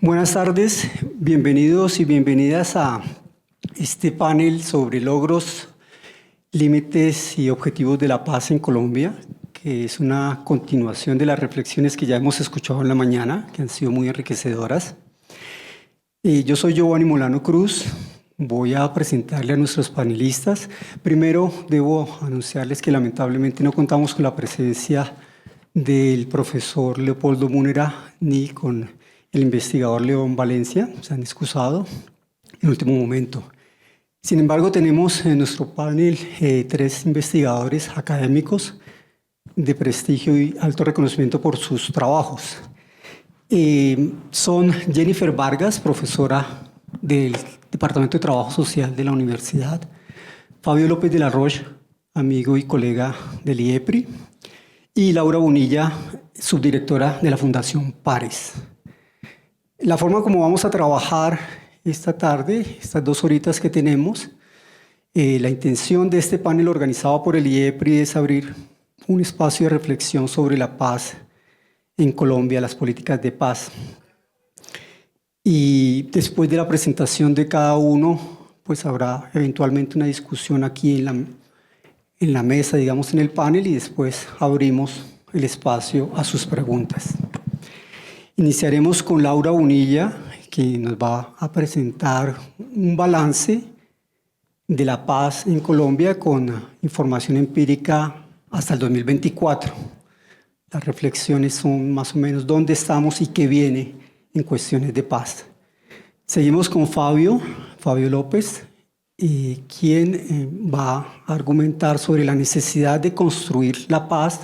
Buenas tardes, bienvenidos y bienvenidas a este panel sobre logros, límites y objetivos de la paz en Colombia, que es una continuación de las reflexiones que ya hemos escuchado en la mañana, que han sido muy enriquecedoras. Yo soy Giovanni Molano Cruz, voy a presentarle a nuestros panelistas. Primero debo anunciarles que lamentablemente no contamos con la presencia del profesor Leopoldo Múnera ni con el investigador León Valencia, se han excusado en último momento. Sin embargo, tenemos en nuestro panel tres investigadores académicos de prestigio y alto reconocimiento por sus trabajos. Son Jennifer Vargas, profesora del Departamento de Trabajo Social de la Universidad, Fabio López de la Roche, amigo y colega del IEPRI, y Laura Bonilla, subdirectora de la Fundación Pares. La forma como vamos a trabajar esta tarde, estas 2 horitas que tenemos, la intención de este panel organizado por el IEPRI es abrir un espacio de reflexión sobre la paz en Colombia, las políticas de paz. Y después de la presentación de cada uno, pues habrá eventualmente una discusión aquí en la mesa, digamos en el panel, y después abrimos el espacio a sus preguntas. Iniciaremos con Laura Bonilla, que nos va a presentar un balance de la paz en Colombia con información empírica hasta el 2024. Las reflexiones son más o menos dónde estamos y qué viene en cuestiones de paz. Seguimos con Fabio López, quien va a argumentar sobre la necesidad de construir la paz,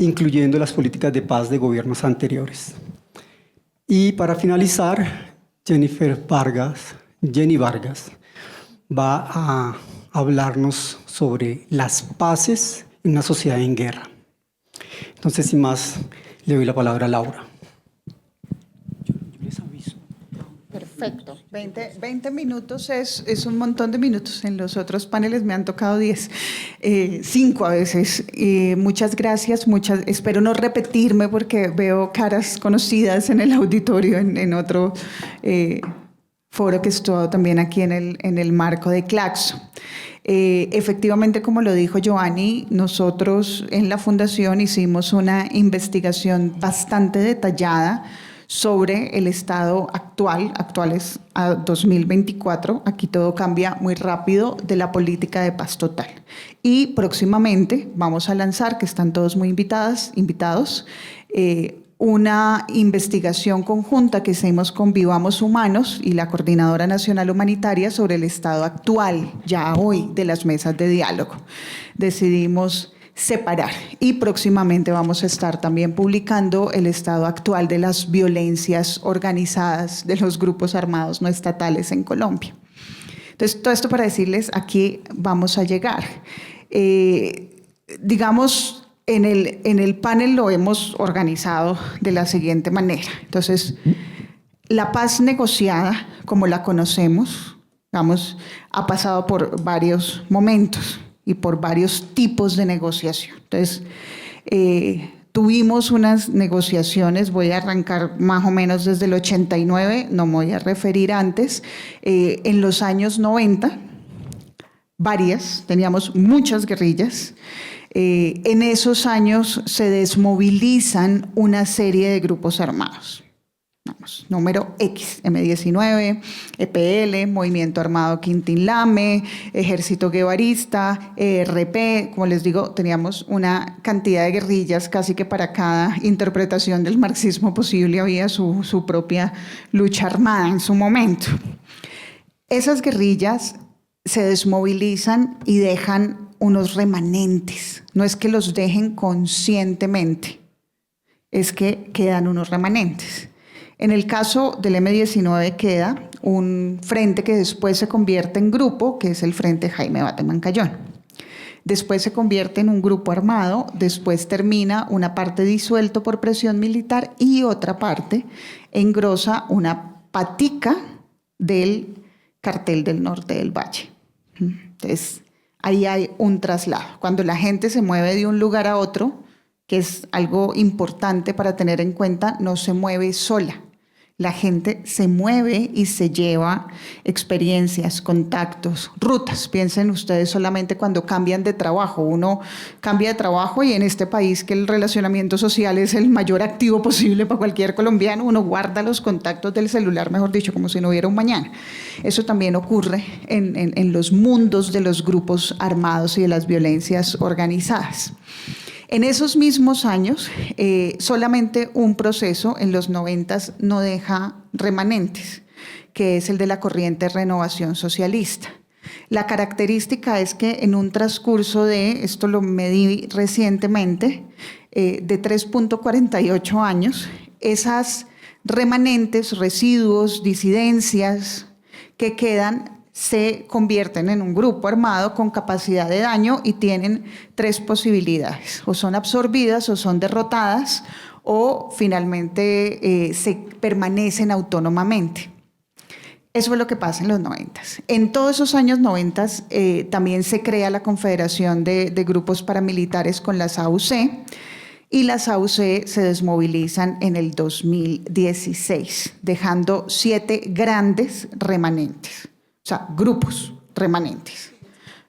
incluyendo las políticas de paz de gobiernos anteriores. Y para finalizar, Jenny Vargas va a hablarnos sobre las paces en una sociedad en guerra. Entonces, sin más, le doy la palabra a Laura. Yo les aviso. Perfecto. 20 minutos es un montón de minutos. En los otros paneles me han tocado 10, 5 a veces. Muchas gracias. Espero no repetirme porque veo caras conocidas en el auditorio, en otro foro que estuvo también aquí en el marco de Claxo. Efectivamente, como lo dijo Giovanni, nosotros en la Fundación hicimos una investigación bastante detallada sobre el estado actual es a 2024, aquí todo cambia muy rápido, de la política de paz total. Y próximamente vamos a lanzar, que están todos muy invitados, una investigación conjunta que hicimos con Vivamos Humanos y la Coordinadora Nacional Humanitaria sobre el estado actual, ya hoy, de las mesas de diálogo. Decidimos separar y próximamente vamos a estar también publicando el estado actual de las violencias organizadas de los grupos armados no estatales en Colombia. Entonces, todo esto para decirles, aquí vamos a llegar. Digamos, en el panel lo hemos organizado de la siguiente manera. Entonces, la paz negociada, como la conocemos, digamos, ha pasado por varios momentos y por varios tipos de negociación. Entonces, tuvimos unas negociaciones, voy a arrancar más o menos desde el 89, no me voy a referir antes, en los años 90, teníamos muchas guerrillas. En esos años se desmovilizan una serie de grupos armados. Vamos, número X, M19, EPL, Movimiento Armado Quintín Lame, Ejército Guevarista, ERP, como les digo, teníamos una cantidad de guerrillas, casi que para cada interpretación del marxismo posible había su propia lucha armada en su momento. Esas guerrillas se desmovilizan y dejan unos remanentes, no es que los dejen conscientemente, es que quedan unos remanentes. En el caso del M19 queda un frente que después se convierte en grupo, que es el Frente Jaime Bateman Cayón. Después se convierte en un grupo armado, después termina una parte disuelto por presión militar y otra parte engrosa una patica del Cartel del Norte del Valle. Entonces, ahí hay un traslado. Cuando la gente se mueve de un lugar a otro, que es algo importante para tener en cuenta, no se mueve sola. La gente se mueve y se lleva experiencias, contactos, rutas. Piensen ustedes solamente cuando cambian de trabajo. Uno cambia de trabajo y en este país que el relacionamiento social es el mayor activo posible para cualquier colombiano, uno guarda los contactos del celular, mejor dicho, como si no hubiera un mañana. Eso también ocurre en los mundos de los grupos armados y de las violencias organizadas. En esos mismos años, solamente un proceso en los 90 no deja remanentes, que es el de la corriente Renovación Socialista. La característica es que en un transcurso de, esto lo medí recientemente, de 3.48 años, esas remanentes, residuos, disidencias que quedan se convierten en un grupo armado con capacidad de daño y tienen tres posibilidades: o son absorbidas, o son derrotadas, o finalmente se permanecen autónomamente. Eso es lo que pasa en los 90. En todos esos años 90 también se crea la Confederación de Grupos Paramilitares con las AUC, y las AUC se desmovilizan en el 2016, dejando 7 grandes remanentes. O sea, grupos remanentes.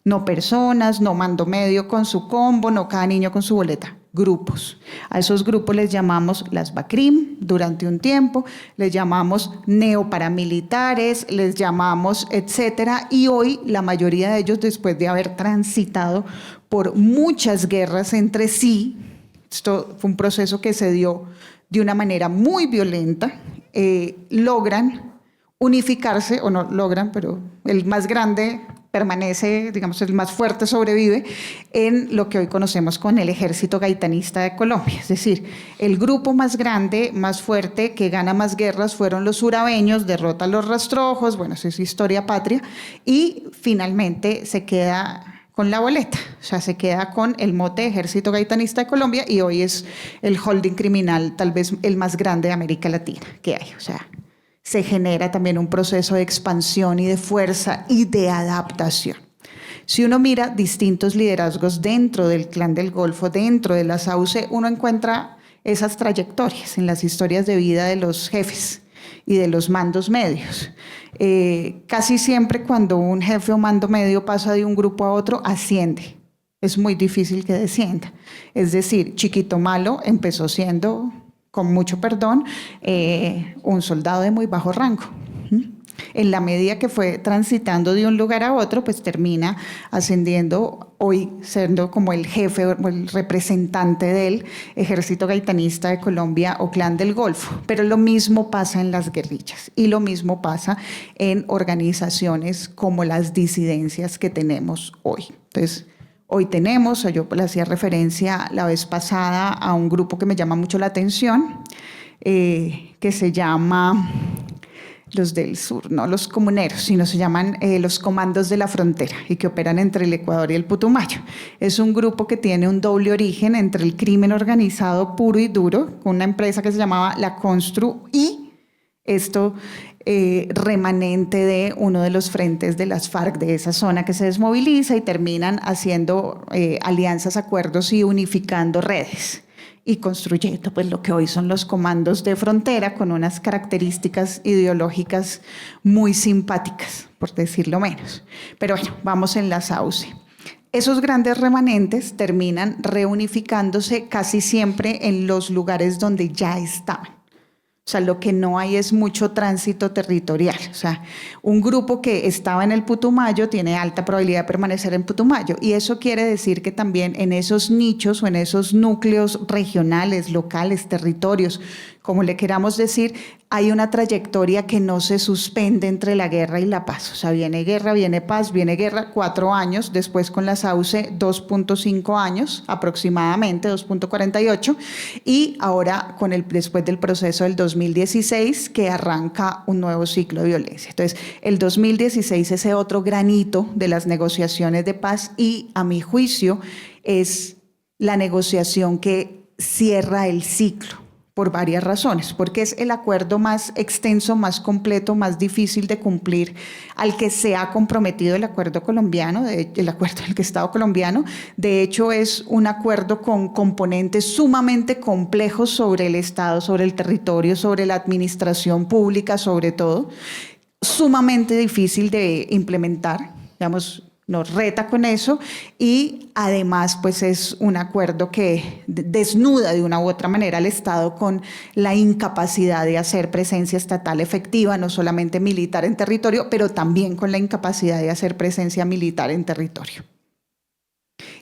No personas, no mando medio con su combo, no cada niño con su boleta. Grupos. A esos grupos les llamamos las BACRIM durante un tiempo, les llamamos neoparamilitares, les llamamos etcétera. Y hoy la mayoría de ellos, después de haber transitado por muchas guerras entre sí, esto fue un proceso que se dio de una manera muy violenta, logran unificarse, o no logran, pero el más grande permanece, digamos, el más fuerte sobrevive en lo que hoy conocemos con el Ejército Gaitanista de Colombia. Es decir, el grupo más grande, más fuerte, que gana más guerras fueron los urabeños, derrota a los rastrojos, bueno, eso es historia patria, y finalmente se queda con la boleta, o sea, se queda con el mote Ejército Gaitanista de Colombia, y hoy es el holding criminal tal vez el más grande de América Latina que hay, o sea, se genera también un proceso de expansión y de fuerza y de adaptación. Si uno mira distintos liderazgos dentro del Clan del Golfo, dentro de las AUC, uno encuentra esas trayectorias en las historias de vida de los jefes y de los mandos medios. Casi siempre cuando un jefe o mando medio pasa de un grupo a otro, asciende. Es muy difícil que descienda. Es decir, Chiquito Malo empezó siendo, con mucho perdón, un soldado de muy bajo rango. En la medida que fue transitando de un lugar a otro, pues termina ascendiendo, hoy siendo como el jefe o el representante del Ejército Gaitanista de Colombia o Clan del Golfo. Pero lo mismo pasa en las guerrillas y lo mismo pasa en organizaciones como las disidencias que tenemos hoy. Entonces, hoy tenemos, yo le hacía referencia la vez pasada a un grupo que me llama mucho la atención, que se llama los del sur, no los comuneros, sino se llaman los Comandos de la Frontera, y que operan entre el Ecuador y el Putumayo. Es un grupo que tiene un doble origen entre el crimen organizado puro y duro, con una empresa que se llamaba La Constru, y esto remanente de uno de los frentes de las FARC de esa zona que se desmoviliza, y terminan haciendo alianzas, acuerdos y unificando redes y construyendo pues lo que hoy son los comandos de frontera, con unas características ideológicas muy simpáticas, por decirlo menos. Pero bueno, vamos en las AUC. Esos grandes remanentes terminan reunificándose casi siempre en los lugares donde ya estaban. O sea, lo que no hay es mucho tránsito territorial. O sea, un grupo que estaba en el Putumayo tiene alta probabilidad de permanecer en Putumayo. Y eso quiere decir que también en esos nichos o en esos núcleos regionales, locales, territorios, como le queramos decir, hay una trayectoria que no se suspende entre la guerra y la paz. O sea, viene guerra, viene paz, viene guerra, 4 años, después con las AUC 2.5 años aproximadamente, 2.48, y ahora después del proceso del 2016, que arranca un nuevo ciclo de violencia. Entonces, el 2016 es ese otro granito de las negociaciones de paz, y a mi juicio es la negociación que cierra el ciclo por varias razones, porque es el acuerdo más extenso, más completo, más difícil de cumplir al que se ha comprometido el acuerdo colombiano, el acuerdo del Estado colombiano. De hecho, es un acuerdo con componentes sumamente complejos sobre el Estado, sobre el territorio, sobre la administración pública, sobre todo, sumamente difícil de implementar, digamos, nos reta con eso y además pues es un acuerdo que desnuda de una u otra manera al Estado con la incapacidad de hacer presencia estatal efectiva, no solamente militar en territorio, pero también con la incapacidad de hacer presencia militar en territorio.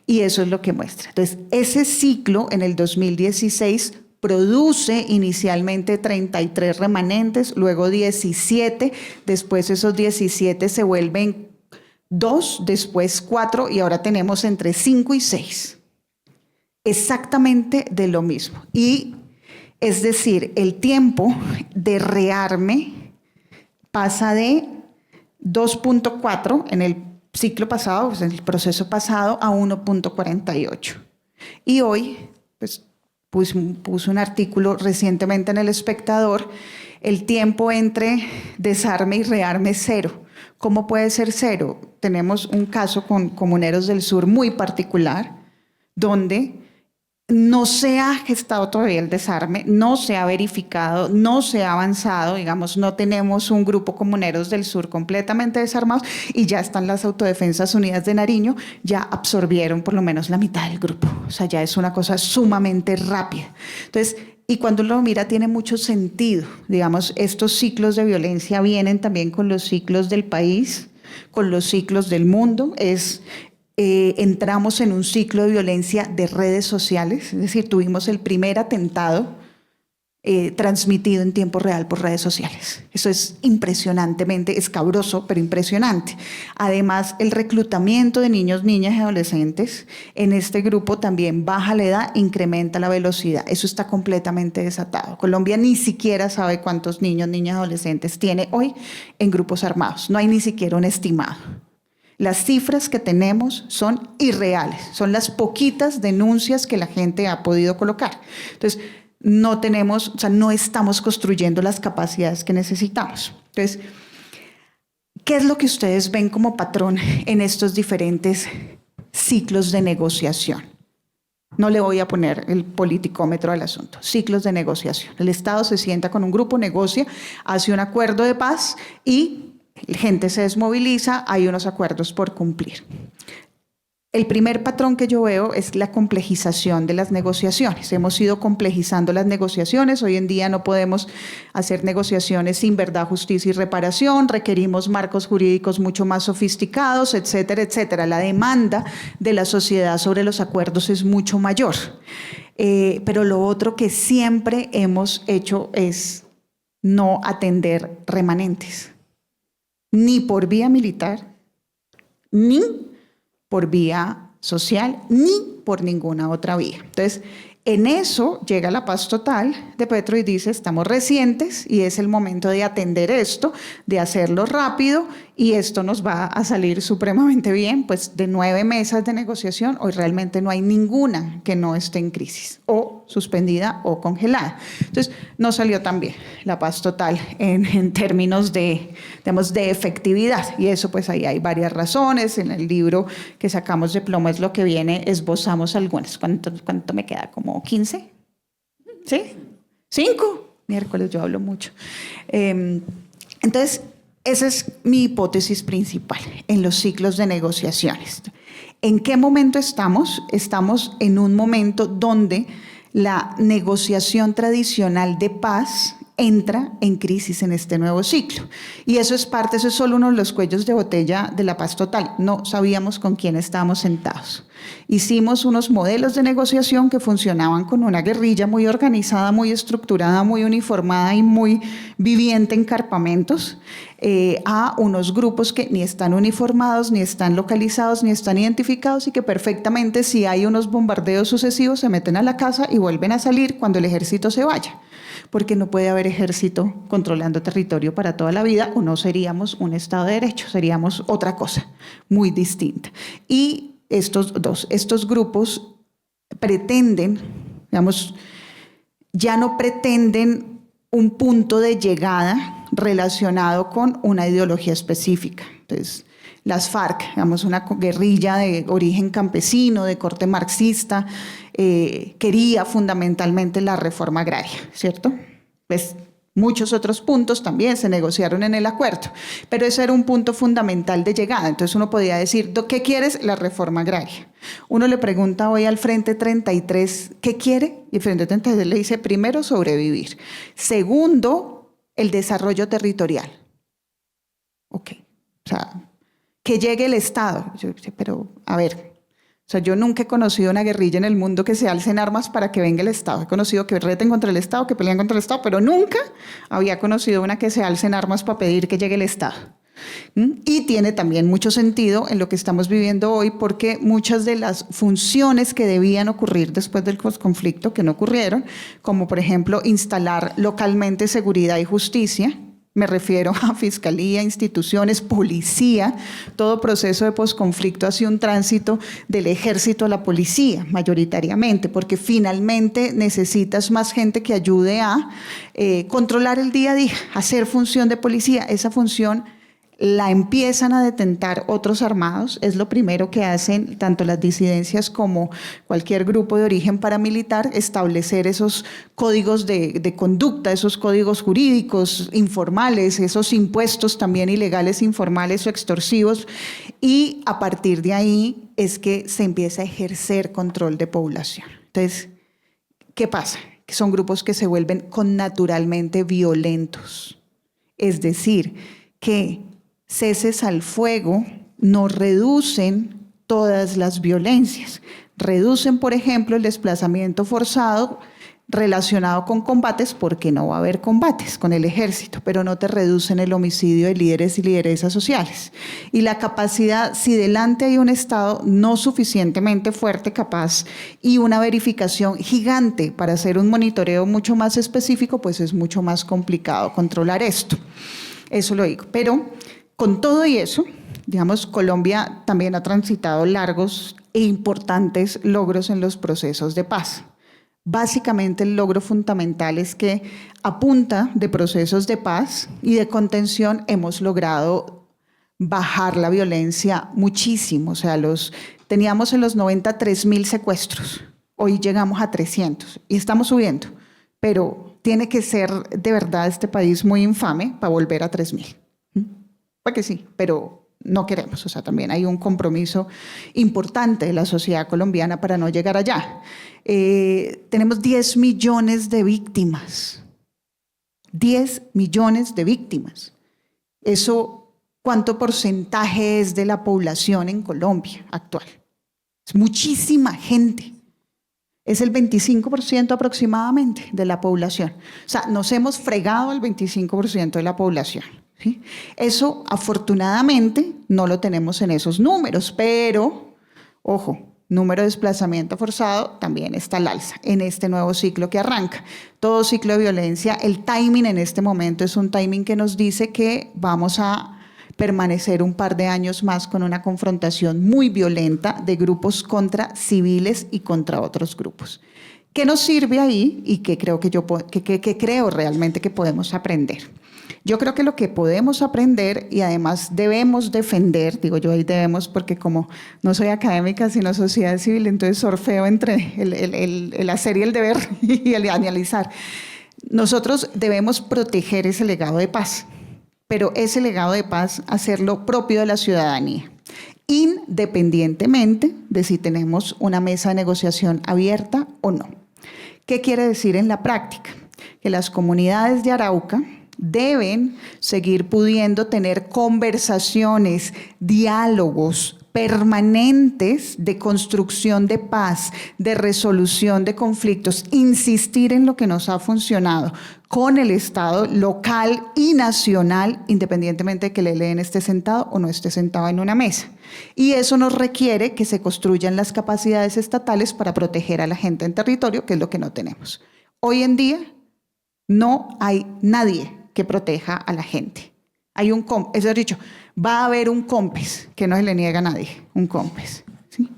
Y eso es lo que muestra. Entonces, ese ciclo en el 2016 produce inicialmente 33 remanentes, luego 17, después esos 17 se vuelven 2, después 4 y ahora tenemos entre 5 y 6. Exactamente de lo mismo. Y es decir, el tiempo de rearme pasa de 2.4 en el ciclo pasado, pues en el proceso pasado, a 1.48. Y hoy, pues puse un artículo recientemente en El Espectador, el tiempo entre desarme y rearme es 0. ¿Cómo puede ser 0? Tenemos un caso con Comuneros del Sur muy particular, donde no se ha gestado todavía el desarme, no se ha verificado, no se ha avanzado, digamos, no tenemos un grupo Comuneros del Sur completamente desarmados y ya están las Autodefensas Unidas de Nariño, ya absorbieron por lo menos la mitad del grupo, o sea, ya es una cosa sumamente rápida. Entonces, y cuando uno lo mira tiene mucho sentido, digamos, estos ciclos de violencia vienen también con los ciclos del país, con los ciclos del mundo, entramos en un ciclo de violencia de redes sociales, es decir, tuvimos el primer atentado transmitido en tiempo real por redes sociales. Eso es impresionantemente escabroso, pero impresionante. Además, el reclutamiento de niños, niñas y adolescentes en este grupo también baja la edad, incrementa la velocidad. Eso está completamente desatado. Colombia ni siquiera sabe cuántos niños, niñas y adolescentes tiene hoy en grupos armados. No hay ni siquiera un estimado. Las cifras que tenemos son irreales, son las poquitas denuncias que la gente ha podido colocar. Entonces, no tenemos, o sea, no estamos construyendo las capacidades que necesitamos. Entonces, ¿qué es lo que ustedes ven como patrón en estos diferentes ciclos de negociación? No le voy a poner el politicómetro al asunto. Ciclos de negociación. El Estado se sienta con un grupo, negocia, hace un acuerdo de paz y la gente se desmoviliza, hay unos acuerdos por cumplir. El primer patrón que yo veo es la complejización de las negociaciones. Hemos ido complejizando las negociaciones. Hoy en día no podemos hacer negociaciones sin verdad, justicia y reparación. Requerimos marcos jurídicos mucho más sofisticados, etcétera, etcétera. La demanda de la sociedad sobre los acuerdos es mucho mayor. Pero lo otro que siempre hemos hecho es no atender remanentes. Ni por vía militar, ni por vía social, ni por ninguna otra vía. Entonces, en eso llega la paz total de Petro y dice, estamos recientes y es el momento de atender esto, de hacerlo rápido y esto nos va a salir supremamente bien. Pues de 9 mesas de negociación, hoy realmente no hay ninguna que no esté en crisis, o suspendida o congelada. Entonces, no salió tan bien la paz total en términos de, digamos, de efectividad. Y eso pues ahí hay varias razones. En el libro que sacamos de plomo es lo que viene, esbozamos algunas. ¿Cuánto me queda? ¿Como 15? ¿Sí? 5. Miércoles yo hablo mucho. Entonces, esa es mi hipótesis principal en los ciclos de negociaciones. ¿En qué momento estamos? Estamos en un momento donde la negociación tradicional de paz entra en crisis en este nuevo ciclo. Y eso es solo uno de los cuellos de botella de la paz total. No sabíamos con quién estábamos sentados. Hicimos unos modelos de negociación que funcionaban con una guerrilla muy organizada, muy estructurada, muy uniformada y muy viviente en campamentos, a unos grupos que ni están uniformados, ni están localizados, ni están identificados y que perfectamente, si hay unos bombardeos sucesivos, se meten a la casa y vuelven a salir cuando el ejército se vaya. Porque no puede haber ejército controlando territorio para toda la vida, o no seríamos un Estado de Derecho, seríamos otra cosa muy distinta. Y estos grupos pretenden, digamos, ya no pretenden un punto de llegada relacionado con una ideología específica. Entonces, las FARC, digamos, una guerrilla de origen campesino, de corte marxista, quería fundamentalmente la reforma agraria, ¿cierto? Pues muchos otros puntos también se negociaron en el acuerdo, pero ese era un punto fundamental de llegada. Entonces uno podía decir, ¿qué quieres? La reforma agraria. Uno le pregunta hoy al Frente 33, ¿qué quiere? Y el Frente 33 le dice, primero, sobrevivir. Segundo, el desarrollo territorial. Ok, o sea, que llegue el Estado. Yo decía, pero a ver, o sea, yo nunca he conocido una guerrilla en el mundo que se alcen armas para que venga el Estado. He conocido que reten contra el Estado, que pelean contra el Estado, pero nunca había conocido una que se alcen armas para pedir que llegue el Estado. Y tiene también mucho sentido en lo que estamos viviendo hoy, porque muchas de las funciones que debían ocurrir después del conflicto, que no ocurrieron, como por ejemplo instalar localmente seguridad y justicia, me refiero a fiscalía, instituciones, policía, todo proceso de posconflicto hacia un tránsito del ejército a la policía, mayoritariamente, porque finalmente necesitas más gente que ayude a controlar el día a día, hacer función de policía. Esa función la empiezan a detentar otros armados, es lo primero que hacen tanto las disidencias como cualquier grupo de origen paramilitar, establecer esos códigos de conducta, esos códigos jurídicos informales, esos impuestos también ilegales, informales o extorsivos, y a partir de ahí es que se empieza a ejercer control de población. Entonces, ¿qué pasa? Que son grupos que se vuelven connaturalmente violentos, es decir, que ceses al fuego no reducen todas las violencias. Reducen, por ejemplo, el desplazamiento forzado relacionado con combates, porque no va a haber combates con el ejército, pero no te reducen el homicidio de líderes y lideresas sociales. Y la capacidad, si delante hay un Estado no suficientemente fuerte, capaz, y una verificación gigante para hacer un monitoreo mucho más específico, pues es mucho más complicado controlar esto. Eso lo digo. Pero con todo y eso, digamos, Colombia también ha transitado largos e importantes logros en los procesos de paz. Básicamente el logro fundamental es que a punta de procesos de paz y de contención hemos logrado bajar la violencia muchísimo. O sea, teníamos en los 90 3.000 secuestros, hoy llegamos a 300 y estamos subiendo, pero tiene que ser de verdad este país muy infame para volver a 3.000. Porque sí, pero no queremos. O sea, también hay un compromiso importante de la sociedad colombiana para no llegar allá. Tenemos 10 millones de víctimas. 10 millones de víctimas. Eso, ¿cuánto porcentaje es de la población en Colombia actual? Es muchísima gente. Es el 25% aproximadamente de la población. O sea, nos hemos fregado el 25% de la población. ¿Sí? Eso afortunadamente no lo tenemos en esos números, pero, ojo, número de desplazamiento forzado también está al alza en este nuevo ciclo que arranca. Todo ciclo de violencia, el timing en este momento es un timing que nos dice que vamos a permanecer un par de años más con una confrontación muy violenta de grupos contra civiles y contra otros grupos. ¿Qué nos sirve ahí y qué creo que creo realmente que podemos aprender? Yo creo que lo que podemos aprender y además debemos defender, digo yo ahí debemos porque como no soy académica sino sociedad civil, entonces sorfeo entre el hacer y el deber y el analizar. Nosotros debemos proteger ese legado de paz, pero ese legado de paz hacerlo propio de la ciudadanía, independientemente de si tenemos una mesa de negociación abierta o no. ¿Qué quiere decir en la práctica? Que las comunidades de Arauca deben seguir pudiendo tener conversaciones, diálogos permanentes de construcción de paz, de resolución de conflictos, insistir en lo que nos ha funcionado con el Estado local y nacional, independientemente de que el ELN esté sentado o no esté sentado en una mesa. Y eso nos requiere que se construyan las capacidades estatales para proteger a la gente en territorio, que es lo que no tenemos. Hoy en día no hay nadie que proteja a la gente. Hay eso dicho, va a haber un COMPES, que no se le niega a nadie, un COMPES, ¿sí?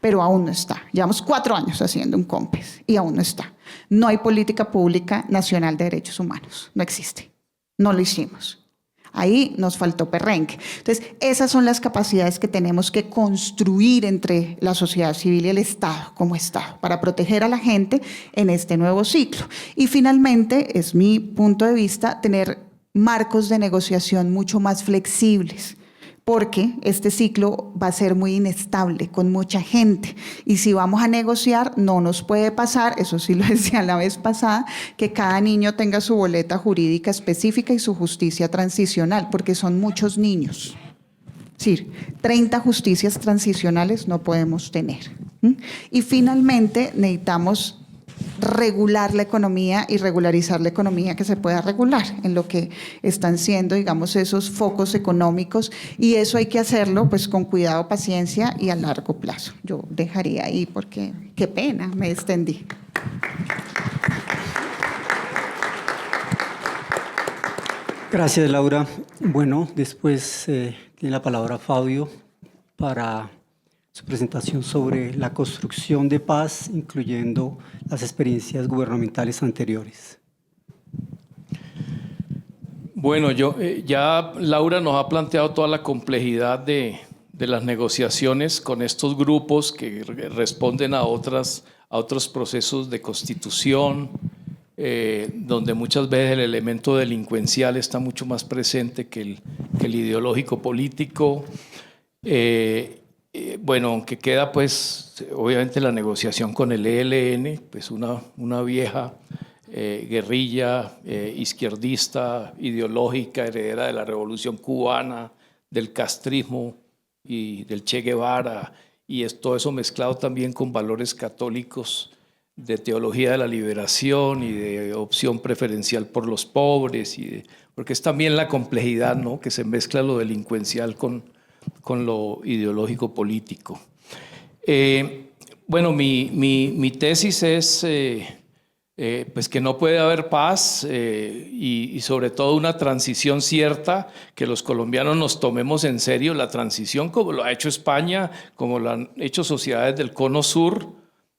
pero aún no está. Llevamos 4 años haciendo un COMPES y aún no está. No hay política pública nacional de derechos humanos, no existe, no lo hicimos. Ahí nos faltó perrenque. Entonces, esas son las capacidades que tenemos que construir entre la sociedad civil y el Estado como Estado para proteger a la gente en este nuevo ciclo. Y finalmente, es mi punto de vista, tener marcos de negociación mucho más flexibles, porque este ciclo va a ser muy inestable con mucha gente y si vamos a negociar no nos puede pasar, eso sí lo decía la vez pasada, que cada niño tenga su boleta jurídica específica y su justicia transicional, porque son muchos niños. Es decir, 30 justicias transicionales no podemos tener. Y finalmente necesitamos regular la economía y regularizar la economía que se pueda regular en lo que están siendo, digamos, esos focos económicos, y eso hay que hacerlo pues con cuidado, paciencia y a largo plazo. Yo dejaría ahí porque qué pena, me extendí. Gracias, Laura. Bueno, después tiene la palabra Fabio para su presentación sobre la construcción de paz, incluyendo las experiencias gubernamentales anteriores. Bueno, ya Laura nos ha planteado toda la complejidad de las negociaciones con estos grupos que responden a otros procesos de constitución, donde muchas veces el elemento delincuencial está mucho más presente que el ideológico político. Bueno, aunque queda pues obviamente la negociación con el ELN, pues una vieja guerrilla izquierdista, ideológica, heredera de la Revolución Cubana, del castrismo y del Che Guevara, y todo eso mezclado también con valores católicos de teología de la liberación y de opción preferencial por los pobres, porque es también la complejidad, ¿no?, que se mezcla lo delincuencial con lo ideológico político. Bueno, mi tesis es pues que no puede haber paz y sobre todo una transición cierta, que los colombianos nos tomemos en serio la transición como lo ha hecho España, como lo han hecho sociedades del Cono Sur,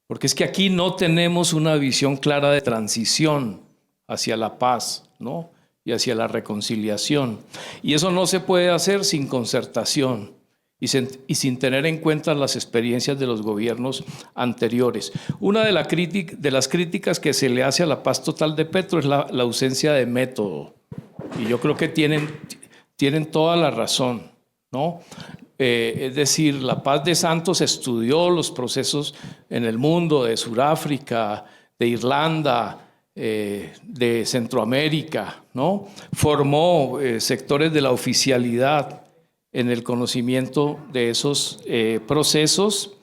porque es que aquí no tenemos una visión clara de transición hacia la paz, ¿no?, y hacia la reconciliación. Y eso no se puede hacer sin concertación y sin tener en cuenta las experiencias de los gobiernos anteriores. Una de las críticas que se le hace a la paz total de Petro es la ausencia de método. Y yo creo que tienen toda la razón, ¿no? Es decir, la paz de Santos estudió los procesos en el mundo de Sudáfrica, de Irlanda, de Centroamérica, ¿no? Formó sectores de la oficialidad en el conocimiento de esos procesos.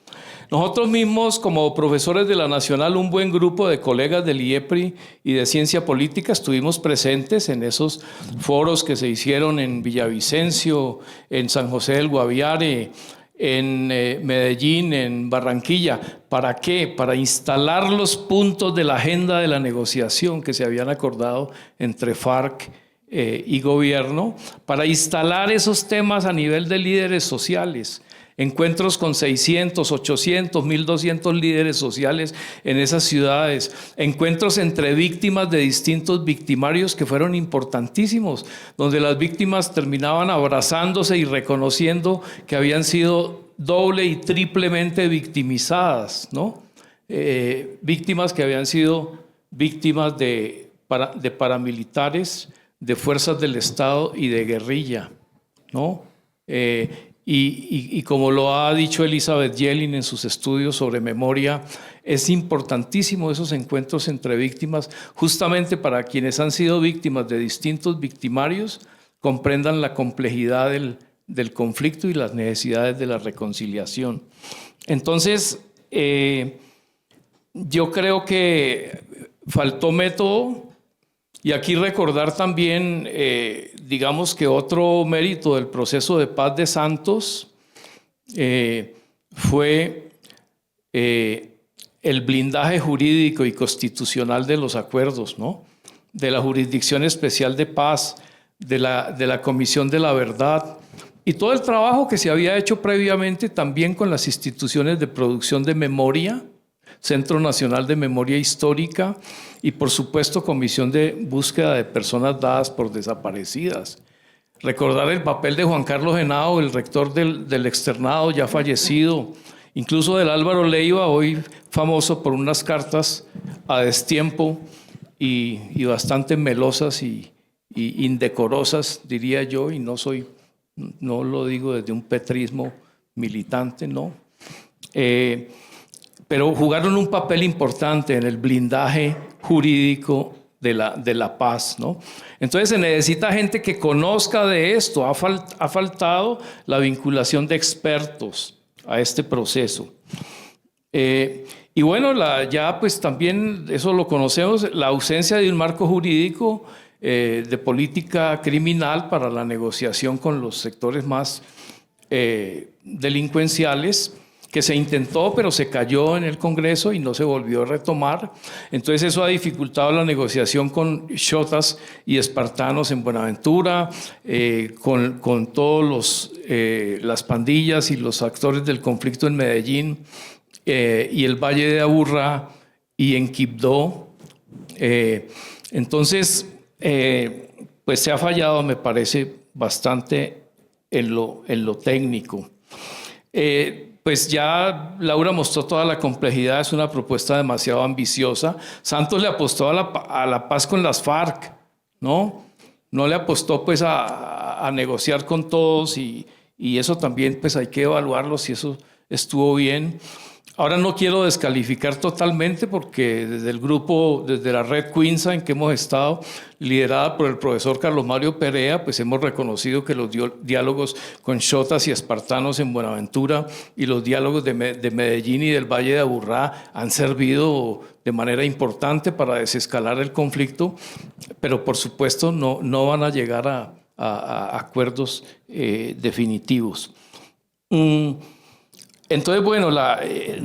Nosotros mismos, como profesores de la Nacional, un buen grupo de colegas del IEPRI y de Ciencia Política, estuvimos presentes en esos foros que se hicieron en Villavicencio, en San José del Guaviare, en Medellín, en Barranquilla. ¿Para qué? Para instalar los puntos de la agenda de la negociación que se habían acordado entre FARC y gobierno, para instalar esos temas a nivel de líderes sociales. Encuentros con 600, 800, 1.200 líderes sociales en esas ciudades. Encuentros entre víctimas de distintos victimarios que fueron importantísimos, donde las víctimas terminaban abrazándose y reconociendo que habían sido doble y triplemente victimizadas, ¿no? Víctimas que habían sido víctimas de paramilitares, de fuerzas del Estado y de guerrilla, ¿no? Y como lo ha dicho Elizabeth Yellin en sus estudios sobre memoria, es importantísimo esos encuentros entre víctimas, justamente para quienes han sido víctimas de distintos victimarios, comprendan la complejidad del conflicto y las necesidades de la reconciliación. Entonces, yo creo que faltó método. Y aquí recordar también, digamos que otro mérito del proceso de paz de Santos fue el blindaje jurídico y constitucional de los acuerdos, ¿no? De la Jurisdicción Especial de Paz, de la Comisión de la Verdad, y todo el trabajo que se había hecho previamente también con las instituciones de producción de memoria, Centro Nacional de Memoria Histórica y por supuesto Comisión de Búsqueda de Personas Dadas por Desaparecidas. Recordar el papel de Juan Carlos Henao, el rector del externado ya fallecido, incluso del Álvaro Leiva, hoy famoso por unas cartas a destiempo y bastante melosas y indecorosas, diría yo, y no lo digo desde un petrismo militante, no. Pero jugaron un papel importante en el blindaje jurídico de la paz, ¿no? Entonces se necesita gente que conozca de esto. Ha faltado la vinculación de expertos a este proceso. Y bueno, ya pues también, eso lo conocemos, la ausencia de un marco jurídico de política criminal para la negociación con los sectores más delincuenciales, que se intentó, pero se cayó en el Congreso y no se volvió a retomar. Entonces eso ha dificultado la negociación con shotas y espartanos en Buenaventura, con todos las pandillas y los actores del conflicto en Medellín y el Valle de Aburrá y en Quibdó. Entonces, pues se ha fallado, me parece, bastante en lo técnico. Pues ya Laura mostró toda la complejidad, es una propuesta demasiado ambiciosa. Santos le apostó a la paz con las FARC, ¿no? No le apostó pues a negociar con todos y eso también pues hay que evaluarlo si eso estuvo bien. Ahora no quiero descalificar totalmente porque desde el grupo, desde la red Quinza en que hemos estado, liderada por el profesor Carlos Mario Perea, pues hemos reconocido que los diálogos con shotas y espartanos en Buenaventura y los diálogos de Medellín y del Valle de Aburrá han servido de manera importante para desescalar el conflicto, pero por supuesto no van a llegar a acuerdos definitivos. Entonces, bueno,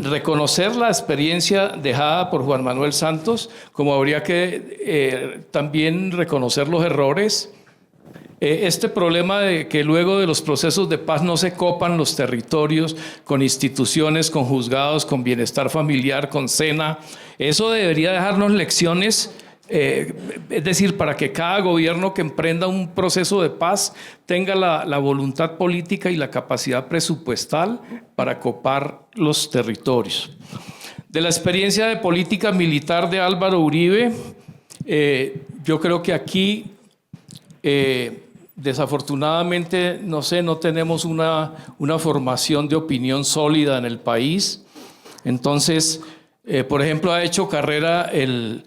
reconocer la experiencia dejada por Juan Manuel Santos, como habría que también reconocer los errores. Este problema de que luego de los procesos de paz no se copan los territorios con instituciones, con juzgados, con bienestar familiar, con SENA, eso debería dejarnos lecciones. Es decir, para que cada gobierno que emprenda un proceso de paz tenga la voluntad política y la capacidad presupuestal para copar los territorios. De la experiencia de política militar de Álvaro Uribe, yo creo que aquí desafortunadamente, no tenemos una formación de opinión sólida en el país. Entonces, por ejemplo, ha hecho carrera el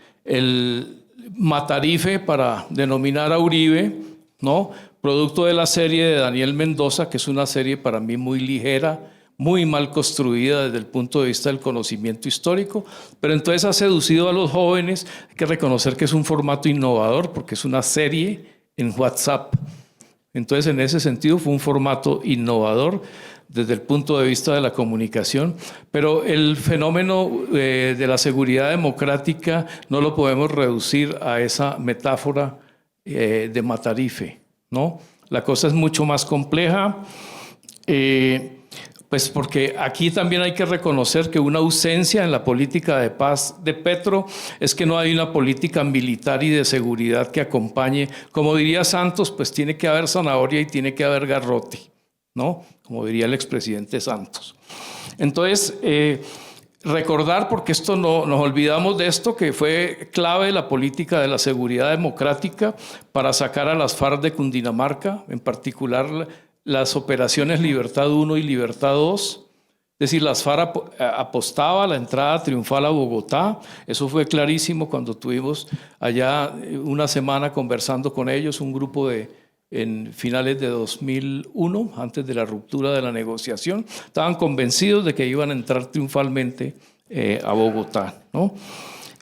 Matarife para denominar a Uribe, ¿no? Producto de la serie de Daniel Mendoza, que es una serie para mí muy ligera, muy mal construida desde el punto de vista del conocimiento histórico, pero entonces ha seducido a los jóvenes. Hay que reconocer que es un formato innovador porque es una serie en WhatsApp. Entonces, en ese sentido, fue un formato innovador desde el punto de vista de la comunicación, pero el fenómeno de la seguridad democrática no lo podemos reducir a esa metáfora de Matarife, ¿no? La cosa es mucho más compleja, pues porque aquí también hay que reconocer que una ausencia en la política de paz de Petro es que no hay una política militar y de seguridad que acompañe. Como diría Santos, pues tiene que haber zanahoria y tiene que haber garrote, ¿no? Como diría el expresidente Santos. Entonces, recordar, porque esto nos olvidamos de esto, que fue clave la política de la seguridad democrática para sacar a las FARC de Cundinamarca, en particular las operaciones Libertad 1 y Libertad 2. Es decir, las FARC apostaba a la entrada triunfal a Bogotá. Eso fue clarísimo cuando tuvimos allá una semana conversando con ellos, un grupo en finales de 2001, antes de la ruptura de la negociación. Estaban convencidos de que iban a entrar triunfalmente a Bogotá, ¿no?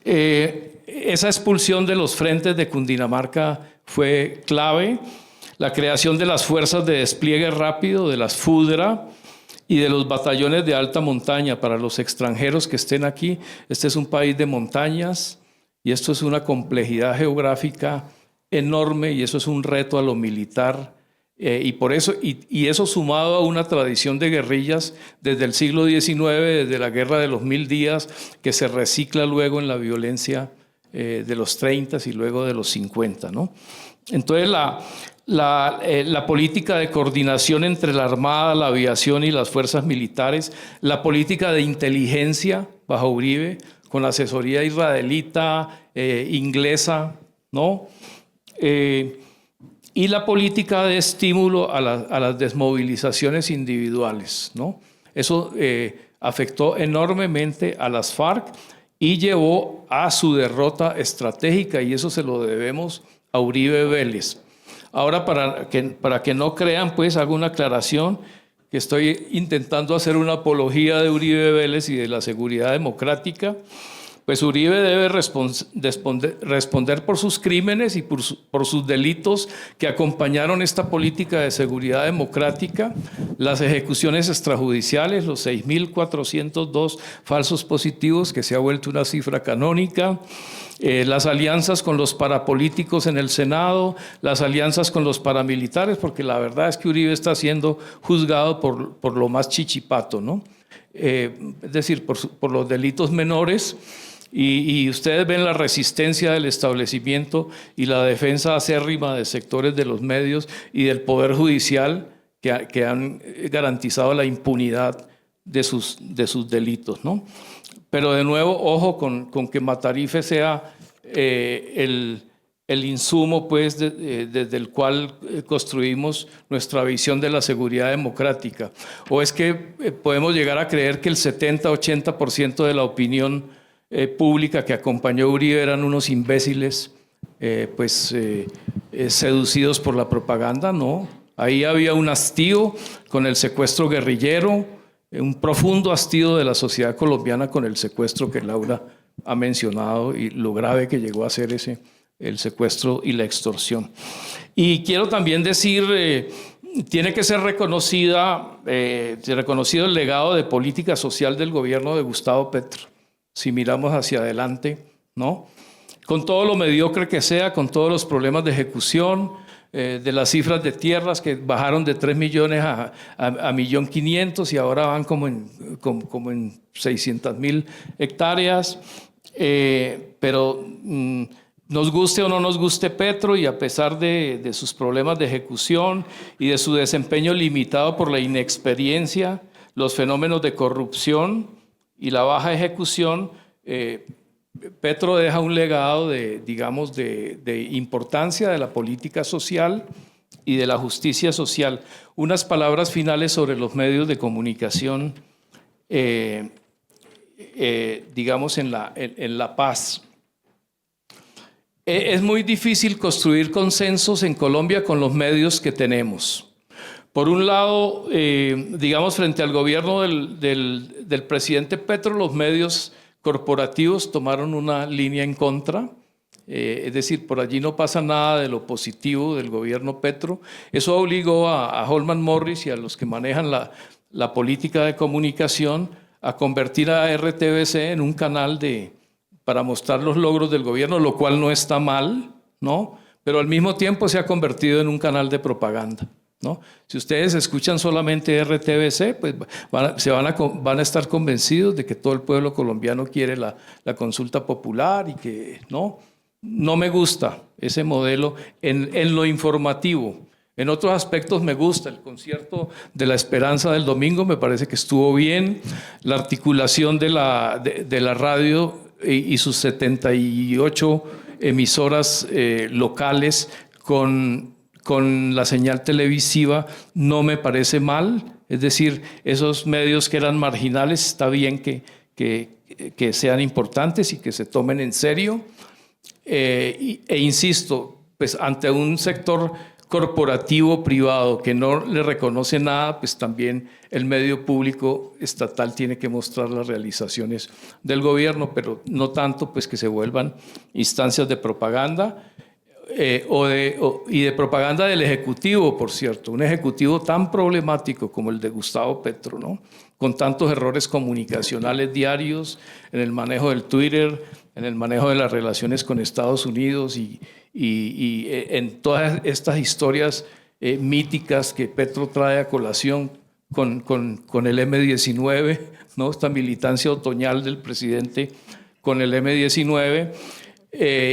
Esa expulsión de los frentes de Cundinamarca fue clave. La creación de las fuerzas de despliegue rápido, de las FUDRA y de los batallones de alta montaña para los extranjeros que estén aquí. Este es un país de montañas y esto es una complejidad geográfica enorme y eso es un reto a lo militar Y eso sumado a una tradición de guerrillas desde el siglo XIX, desde la Guerra de los 1000 días, que se recicla luego en la violencia de los 30 y luego de los 50, ¿no? Entonces la política de coordinación entre la Armada, la aviación y las fuerzas militares, la política de inteligencia bajo Uribe, con la asesoría israelita, inglesa, ¿no? Y la política de estímulo a las desmovilizaciones individuales, ¿no? Eso afectó enormemente a las FARC y llevó a su derrota estratégica, y eso se lo debemos a Uribe Vélez. Ahora, para que no crean, pues hago una aclaración, que estoy intentando hacer una apología de Uribe Vélez y de la seguridad democrática. Pues Uribe debe responder por sus crímenes y por sus delitos que acompañaron esta política de seguridad democrática, las ejecuciones extrajudiciales, los 6.402 falsos positivos, que se ha vuelto una cifra canónica, las alianzas con los parapolíticos en el Senado, las alianzas con los paramilitares, porque la verdad es que Uribe está siendo juzgado por lo más chichipato, ¿no? Es decir, por los delitos menores. Y ustedes ven la resistencia del establecimiento y la defensa acérrima de sectores de los medios y del Poder Judicial que han garantizado la impunidad de sus delitos, ¿no? Pero de nuevo, ojo con que Matarife sea el insumo, pues, desde el cual construimos nuestra visión de la seguridad democrática. O es que podemos llegar a creer que el 70-80% de la opinión pública que acompañó a Uribe eran unos imbéciles seducidos por la propaganda. No, ahí había un hastío con el secuestro guerrillero, un profundo hastío de la sociedad colombiana con el secuestro que Laura ha mencionado y lo grave que llegó a ser el secuestro y la extorsión. Y quiero también decir, tiene que ser reconocido el legado de política social del gobierno de Gustavo Petro. Si miramos hacia adelante, ¿no? Con todo lo mediocre que sea, con todos los problemas de ejecución, de las cifras de tierras que bajaron de 3 millones a 1.500.000 y ahora van como en 600.000 hectáreas. Pero nos guste o no nos guste Petro, y a pesar de sus problemas de ejecución y de su desempeño limitado por la inexperiencia, los fenómenos de corrupción y la baja ejecución, Petro deja un legado de importancia de la política social y de la justicia social. Unas palabras finales sobre los medios de comunicación, digamos en la paz. Es muy difícil construir consensos en Colombia con los medios que tenemos. Por un lado, digamos, frente al gobierno del presidente Petro, los medios corporativos tomaron una línea en contra. Es decir, por allí no pasa nada de lo positivo del gobierno Petro. Eso obligó a Holman Morris y a los que manejan la política de comunicación a convertir a RTBC en un canal para mostrar los logros del gobierno, lo cual no está mal, ¿no? Pero al mismo tiempo se ha convertido en un canal de propaganda, ¿no? Si ustedes escuchan solamente RTBC, pues van a estar convencidos de que todo el pueblo colombiano quiere la consulta popular y que no me gusta ese modelo en lo informativo. En otros aspectos me gusta. El concierto de la Esperanza del domingo me parece que estuvo bien. La articulación de la radio y sus 78 emisoras locales con la señal televisiva no me parece mal. Es decir, esos medios que eran marginales está bien que sean importantes y que se tomen en serio. E insisto, pues ante un sector corporativo privado que no le reconoce nada, pues también el medio público estatal tiene que mostrar las realizaciones del gobierno, pero no tanto pues que se vuelvan instancias de propaganda y de propaganda del Ejecutivo, por cierto, un Ejecutivo tan problemático como el de Gustavo Petro, ¿no? Con tantos errores comunicacionales diarios en el manejo del Twitter, en el manejo de las relaciones con Estados Unidos y en todas estas historias míticas que Petro trae a colación con el M-19, ¿no? Esta militancia otoñal del presidente con el M-19,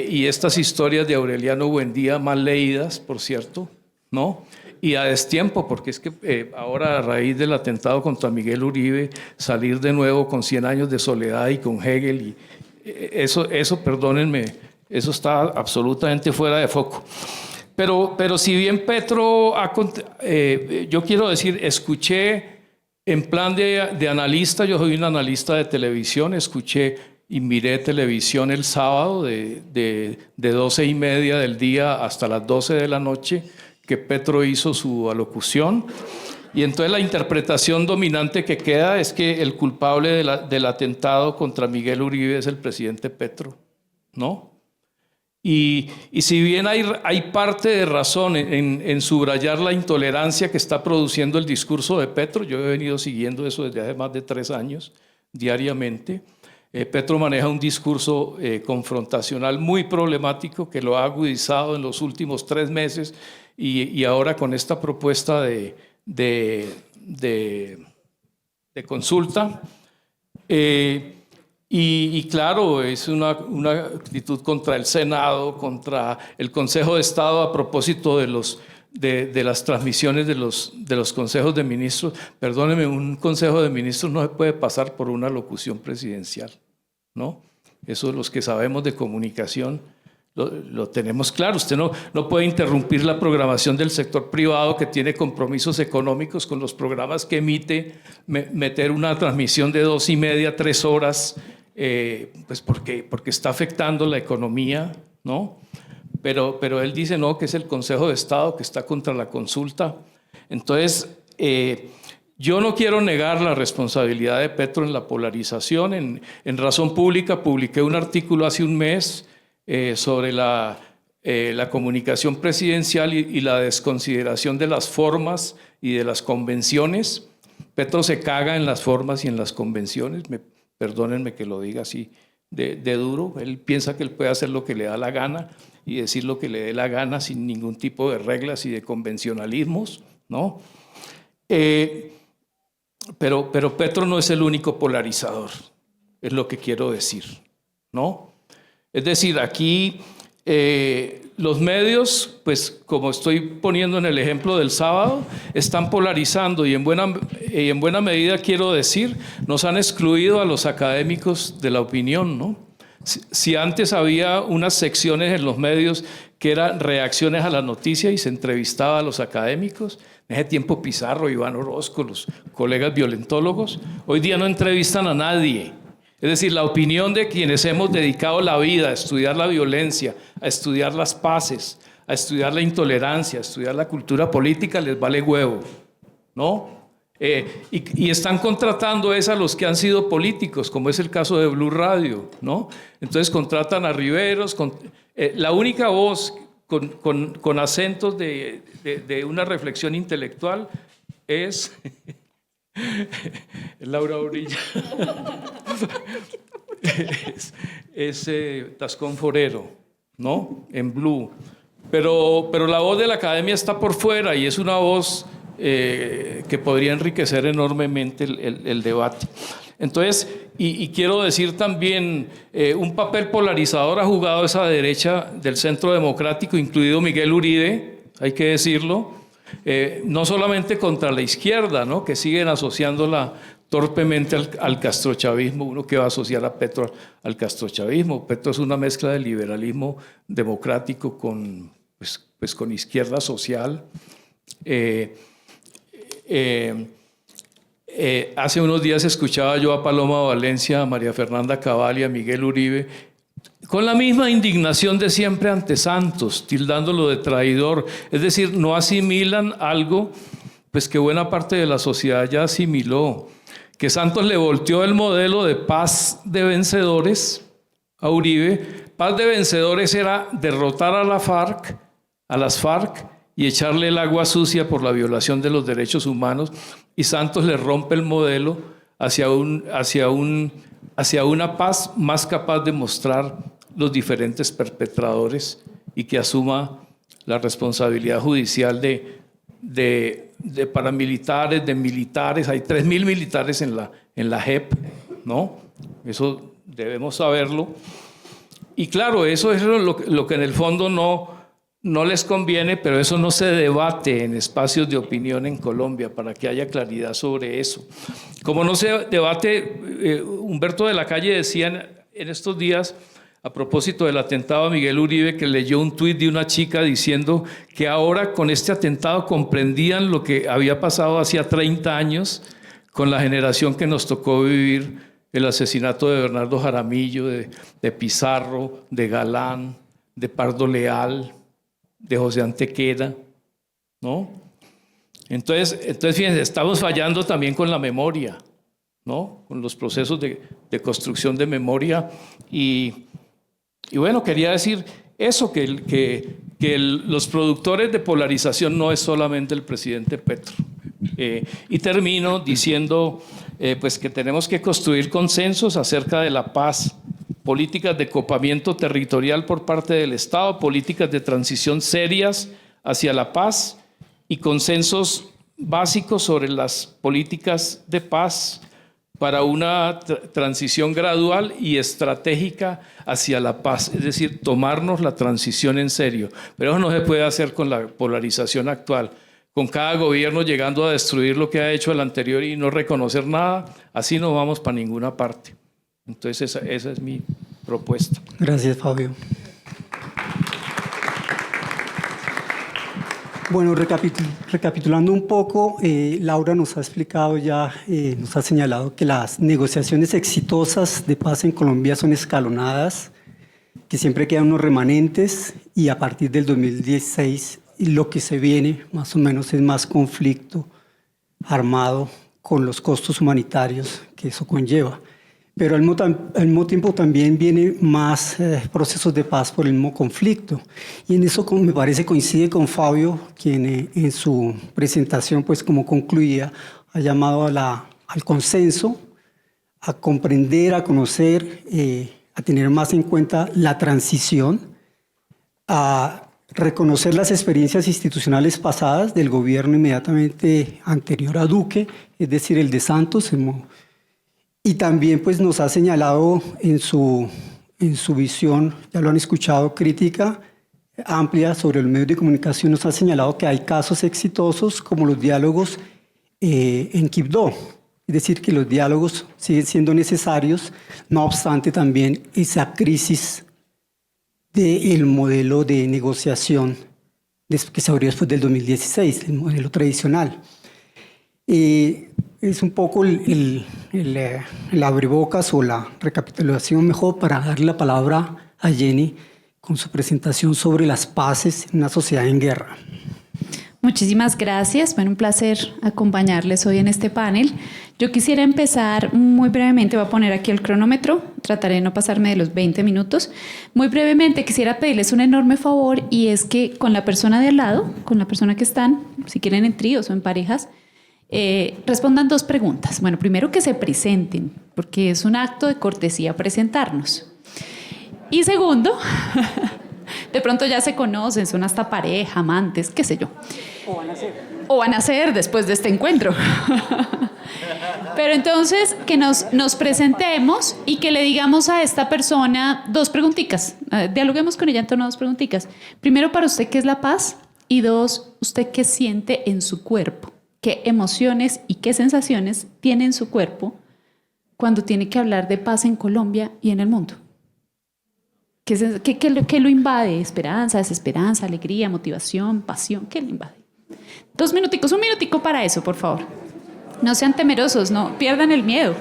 y estas historias de Aureliano Buendía mal leídas, por cierto, ¿no? Y a destiempo, porque es que ahora, a raíz del atentado contra Miguel Uribe, salir de nuevo con 100 años de soledad y con Hegel, y eso, perdónenme, eso está absolutamente fuera de foco. Pero si bien Petro, yo quiero decir, escuché en plan de analista, yo soy un analista de televisión, escuché y miré televisión el sábado de 12:30 del día hasta las 12 de la noche, que Petro hizo su alocución, y entonces la interpretación dominante que queda es que el culpable del atentado contra Miguel Uribe es el presidente Petro, ¿no? Y si bien hay parte de razón en subrayar la intolerancia que está produciendo el discurso de Petro, yo he venido siguiendo eso desde hace más de 3 años, diariamente. Petro maneja un discurso confrontacional muy problemático que lo ha agudizado en los últimos 3 meses, y ahora con esta propuesta de consulta. Y claro, es una actitud contra el Senado, contra el Consejo de Estado a propósito de las transmisiones de los consejos de ministros. Perdóneme, un consejo de ministros no se puede pasar por una locución presidencial, ¿no? Eso los que sabemos de comunicación lo tenemos claro. Usted no puede interrumpir la programación del sector privado que tiene compromisos económicos con los programas que emite, meter una transmisión de 2:30, 3 horas, pues porque está afectando la economía, ¿no? Pero él dice no, que es el Consejo de Estado que está contra la consulta. Entonces, yo no quiero negar la responsabilidad de Petro en la polarización. En Razón Pública publiqué un artículo hace un mes sobre la comunicación presidencial y la desconsideración de las formas y de las convenciones. Petro se caga en las formas y en las convenciones, perdónenme que lo diga así de duro. Él piensa que él puede hacer lo que le da la gana y decir lo que le dé la gana sin ningún tipo de reglas y de convencionalismos, ¿no? Pero Petro no es el único polarizador, es lo que quiero decir, ¿no? Es decir, aquí los medios, pues como estoy poniendo en el ejemplo del sábado, están polarizando, y en buena medida, quiero decir, nos han excluido a los académicos de la opinión, ¿no? Si antes había unas secciones en los medios que eran reacciones a la noticia y se entrevistaba a los académicos, en ese tiempo Pizarro, Iván Orozco, los colegas violentólogos, hoy día no entrevistan a nadie. Es decir, la opinión de quienes hemos dedicado la vida a estudiar la violencia, a estudiar las paces, a estudiar la intolerancia, a estudiar la cultura política, les vale huevo, ¿no? Y están contratando a los que han sido políticos, como es el caso de Blue Radio, ¿no? Entonces contratan a Riveros, la única voz con acentos de una reflexión intelectual es Laura Orilla. es Tascón Forero, ¿no? En Blue. Pero la voz de la academia está por fuera, y es una voz que podría enriquecer enormemente el debate. Entonces, y quiero decir también, un papel polarizador ha jugado esa derecha del centro democrático, incluido Miguel Uribe, hay que decirlo, no solamente contra la izquierda, ¿no? Que siguen asociándola torpemente al castrochavismo. Uno que va a asociar a Petro al castrochavismo. Petro es una mezcla de liberalismo democrático con izquierda social. Hace unos días escuchaba yo a Paloma Valencia, a María Fernanda Cabal y a Miguel Uribe con la misma indignación de siempre ante Santos, tildándolo de traidor. Es decir, no asimilan algo pues que buena parte de la sociedad ya asimiló, que Santos le volteó el modelo de paz de vencedores a Uribe. Paz de vencedores era derrotar a las FARC y echarle el agua sucia por la violación de los derechos humanos, y Santos le rompe el modelo hacia una paz más capaz de mostrar los diferentes perpetradores y que asuma la responsabilidad judicial de de paramilitares, de militares. Hay 3.000 militares en la JEP, ¿no? Eso debemos saberlo. Y claro, eso es lo que en el fondo no les conviene, pero eso no se debate en espacios de opinión en Colombia, para que haya claridad sobre eso. Como no se debate, Humberto de la Calle decía en estos días, a propósito del atentado a Miguel Uribe, que leyó un tuit de una chica diciendo que ahora con este atentado comprendían lo que había pasado hacía 30 años con la generación que nos tocó vivir el asesinato de Bernardo Jaramillo, de Pizarro, de Galán, de Pardo Leal, de José Antequera, ¿no? Entonces, fíjense, estamos fallando también con la memoria, ¿no? Con los procesos de construcción de memoria. Y bueno, quería decir eso, que los productores de polarización no es solamente el presidente Petro. Y termino diciendo pues que tenemos que construir consensos acerca de la paz, políticas de copamiento territorial por parte del Estado, políticas de transición serias hacia la paz y consensos básicos sobre las políticas de paz para una transición gradual y estratégica hacia la paz, es decir, tomarnos la transición en serio. Pero eso no se puede hacer con la polarización actual, con cada gobierno llegando a destruir lo que ha hecho el anterior y no reconocer nada. Así no vamos para ninguna parte. Entonces esa es mi propuesta. Gracias, Fabio. Bueno, recapitulando un poco, Laura nos ha explicado ya, nos ha señalado que las negociaciones exitosas de paz en Colombia son escalonadas, que siempre quedan unos remanentes y a partir del 2016 lo que se viene más o menos es más conflicto armado con los costos humanitarios que eso conlleva. Pero al mismo tiempo también vienen más procesos de paz por el mismo conflicto. Y en eso me parece coincide con Fabio, quien en su presentación, pues como concluía, ha llamado al consenso, a comprender, a conocer, a tener más en cuenta la transición, a reconocer las experiencias institucionales pasadas del gobierno inmediatamente anterior a Duque, es decir, el de Santos. Y también pues, nos ha señalado en su visión, ya lo han escuchado, crítica amplia sobre los medios de comunicación, nos ha señalado que hay casos exitosos como los diálogos en Quibdó. Es decir, que los diálogos siguen siendo necesarios, no obstante también esa crisis del modelo de negociación que se abrió después del 2016, el modelo tradicional. Es un poco el abrebocas o la recapitulación mejor para darle la palabra a Jenny con su presentación sobre las paces en una sociedad en guerra. Muchísimas gracias. Bueno, un placer acompañarles hoy en este panel. Yo quisiera empezar muy brevemente, voy a poner aquí el cronómetro, trataré de no pasarme de los 20 minutos. Muy brevemente quisiera pedirles un enorme favor y es que con la persona de al lado, con la persona que están, si quieren en tríos o en parejas, respondan dos preguntas. Bueno, primero que se presenten, porque es un acto de cortesía presentarnos. Y segundo, de pronto ya se conocen, son hasta pareja, amantes, qué sé yo. O van a ser después de este encuentro. Pero entonces que nos presentemos y que le digamos a esta persona dos preguntitas. Dialoguemos con ella en torno a dos preguntitas. Primero, para usted, ¿qué es la paz? Y dos, ¿usted qué siente en su cuerpo? ¿Qué emociones y qué sensaciones tiene en su cuerpo cuando tiene que hablar de paz en Colombia y en el mundo? ¿Qué lo invade? ¿Esperanza, desesperanza, alegría, motivación, pasión? ¿Qué lo invade? 2 minuticos, 1 minutico para eso, por favor. No sean temerosos, no pierdan el miedo.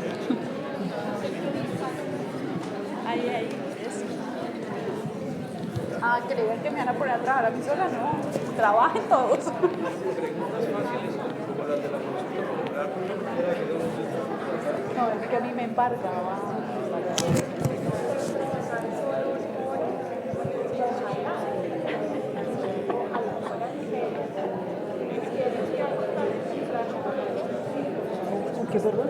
Creían que me van a poner a trabajar a mí sola, no. Trabajen todos. No, es que a mí me embargaba. ¿Qué, perdón?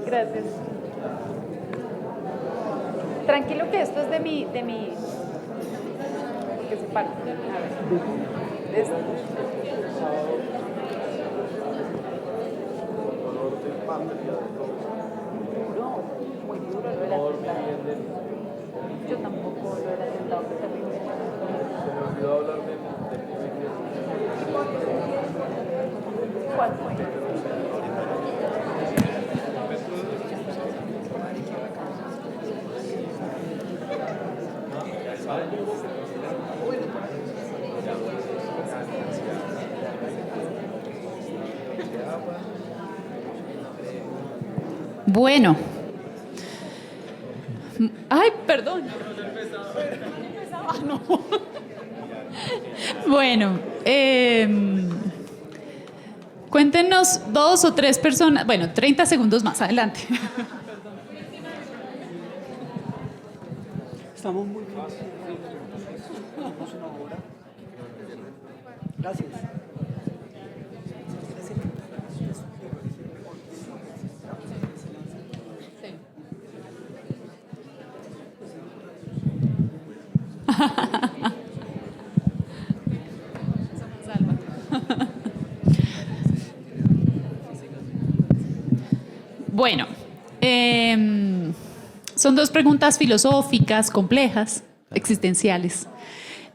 Gracias. Tranquilo que esto es de mi... Que se para. A ver. Duro, muy duro lo del atentado. Yo tampoco lo del atentado, que terrible. Se me olvidó hablar de ¿cuál fue? Bueno. Ay, perdón. No. Bueno, cuéntenos 2 o 3 personas, bueno, 30 segundos más, adelante. Estamos muy bien. Gracias. Bueno, son 2 preguntas filosóficas, complejas, existenciales,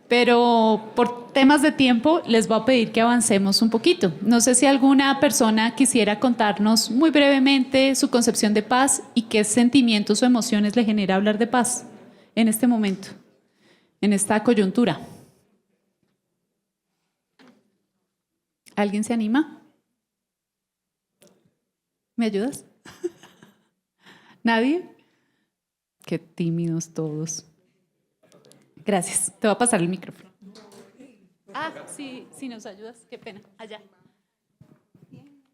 pero por temas de tiempo les voy a pedir que avancemos un poquito. No sé si alguna persona quisiera contarnos muy brevemente su concepción de paz y qué sentimientos o emociones le genera hablar de paz en este momento, en esta coyuntura. ¿Alguien se anima? ¿Me ayudas? ¿Nadie? Qué tímidos todos. Gracias. Te voy a pasar el micrófono. Ah, sí, sí nos ayudas. Qué pena. Allá.